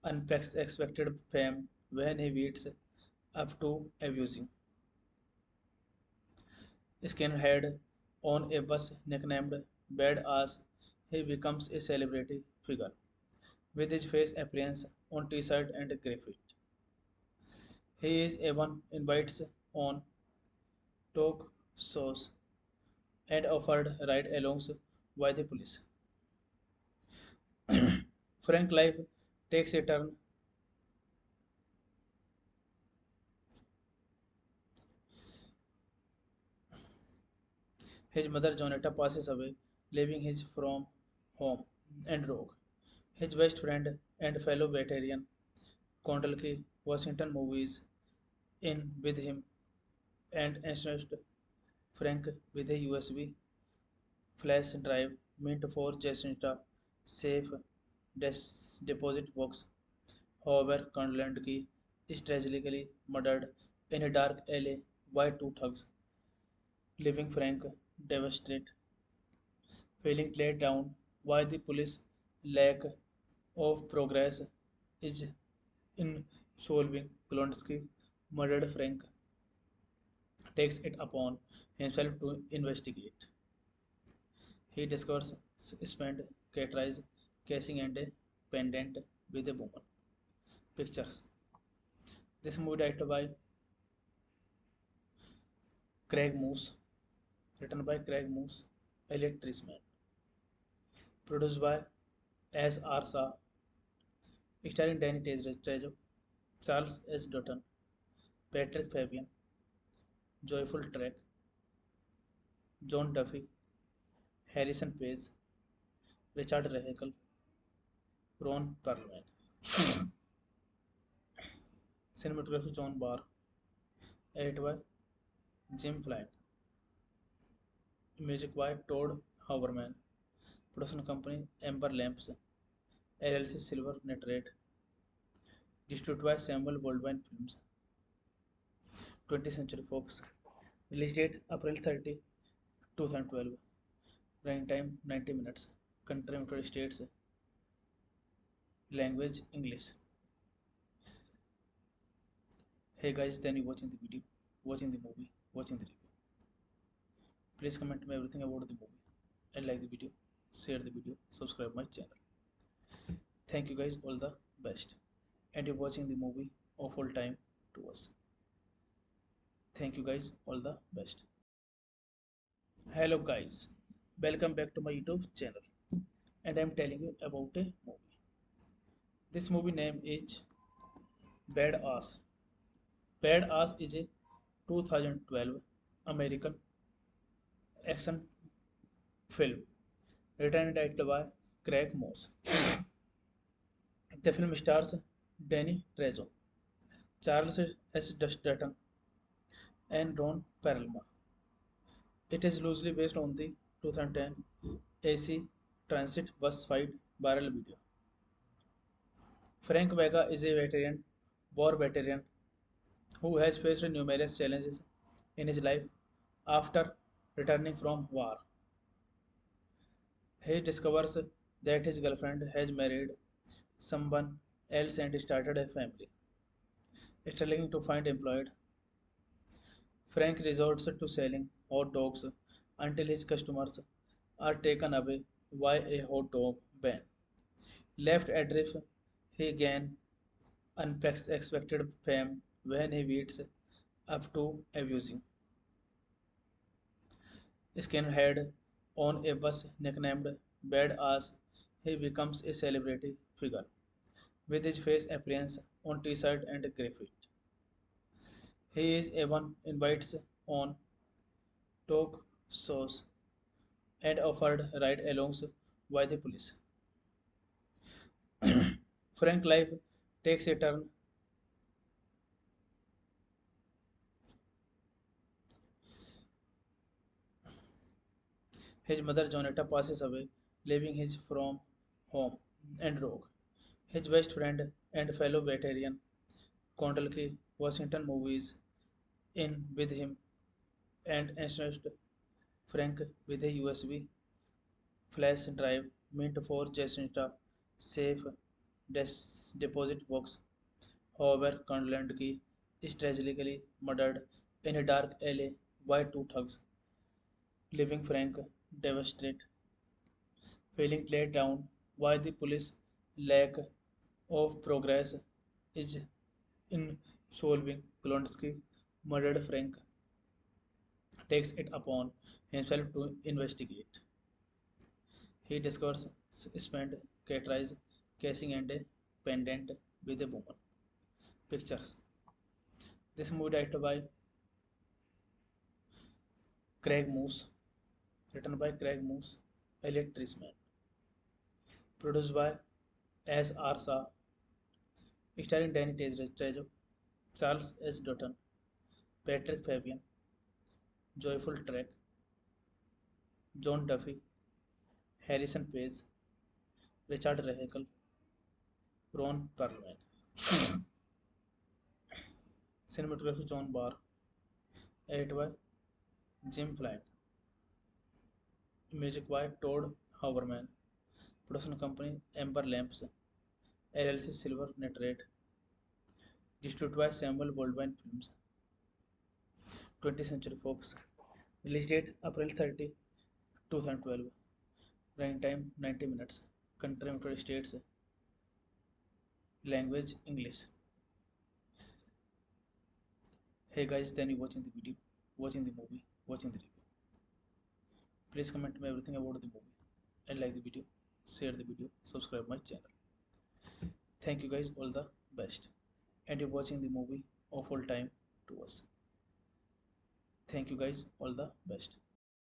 unexpected fame when he beats up to abusing skinhead on a bus nicknamed Bad Ass. He becomes a celebrity figure with his face appearance on t-shirt and graffiti. He is even invited on talk shows and offered ride-alongs by the police. Frank life takes a turn. His mother Jonetta passes away, leaving his from home and rogue. His best friend and fellow veteran Kondalki Washington movies in with him and ensures Frank with a USB flash drive meant for Jacinta safe deposit box. However, Kondalki is tragically murdered in a dark alley by two thugs, leaving Frank devastated. Feeling let down by the police lack of progress is in solving Klonsky murdered Frank takes it upon himself to investigate. He discovers spent Catrice casing and a pendant with a woman. Pictures. This movie directed by Craig Moose, written by Craig Moose, Elliot Trisman, produced by S.R. Shah, starring Danny Trejo, Charles S. Dutton, Patrick Fabian, Joyful Trek, John Duffy, Harrison Page, Richard Rahekel, Ron Perlman. Cinematography John Barr, edited by Jim Flynn, music by Todd Hauberman, production company Amber Lamps, LLC Silver Nitrate, distributed by Samuel Goldwyn Films, 20th Century Fox, release date April 30, 2012, running time 90 minutes, country United States, language English. Hey guys, then you watching the video, watching the movie, watching the review. Please comment me everything about the movie and like the video, share the video, subscribe my channel. Thank you guys, all the best. And you're watching the movie of all time to us. Thank you guys, all the best. Hello guys, welcome back to my YouTube channel. And I'm telling you about a movie. This movie name is Badass. Badass is a 2012 American action film written and directed by Craig Moss. The film stars Danny Trejo, Charles S. Dutton, and Ron Perlman. It is loosely based on the 2010 AC Transit bus fight viral video. Frank Vega is a war veteran, who has faced numerous challenges in his life After returning from war, he discovers that his girlfriend has married someone else and started a family. Struggling to find employed, Frank resorts to selling hot dogs until his customers are taken away by a hot dog ban. Left adrift, he gains unexpected fame when he beats up to abusing skinhead on a bus nicknamed Badass. He becomes a celebrity figure with his face appearance on t-shirt and graffiti. He is even invited on talk shows and offered ride-alongs by the police. Frank life takes a turn. His mother Jonetta passes away, leaving his from home and rogue. His best friend and fellow veteran Kondalki Washington movies in with him and ensnared Frank with a USB flash drive meant for Jacinta safe deposit box. However, Kondalki is tragically murdered in a dark alley by two thugs, leaving Frank devastated, feeling let down by the police lack of progress is in solving Klonsky murdered Frank takes it upon himself to investigate. He discovers spent Catrice casing and a pendant with a woman. Pictures. This movie directed by Craig Moose, written by Craig Moose, Elliot Trisman, produced by S. R. Shah, starring Danny Trejo, Charles S. Dutton, Patrick Fabian, Joyful Trek, John Duffy, Harrison Page, Richard Rahekel, Ron Perlman. Cinematography John Barr, edited by Jim Flynn, music by Todd Hauberman, production company Amber Lamps, LLC Silver Nitrate, distributed by Samuel Goldwyn Films, 20th Century Fox, release date April 30, 2012, running time 90 minutes, country United States, language English. Hey guys, then you watching the video, watching the movie, watching the review. Please comment me everything about the movie and like the video, share the video, subscribe my channel. Thank you guys, all the best. And you're watching the movie of all time to us. Thank you guys, all the best.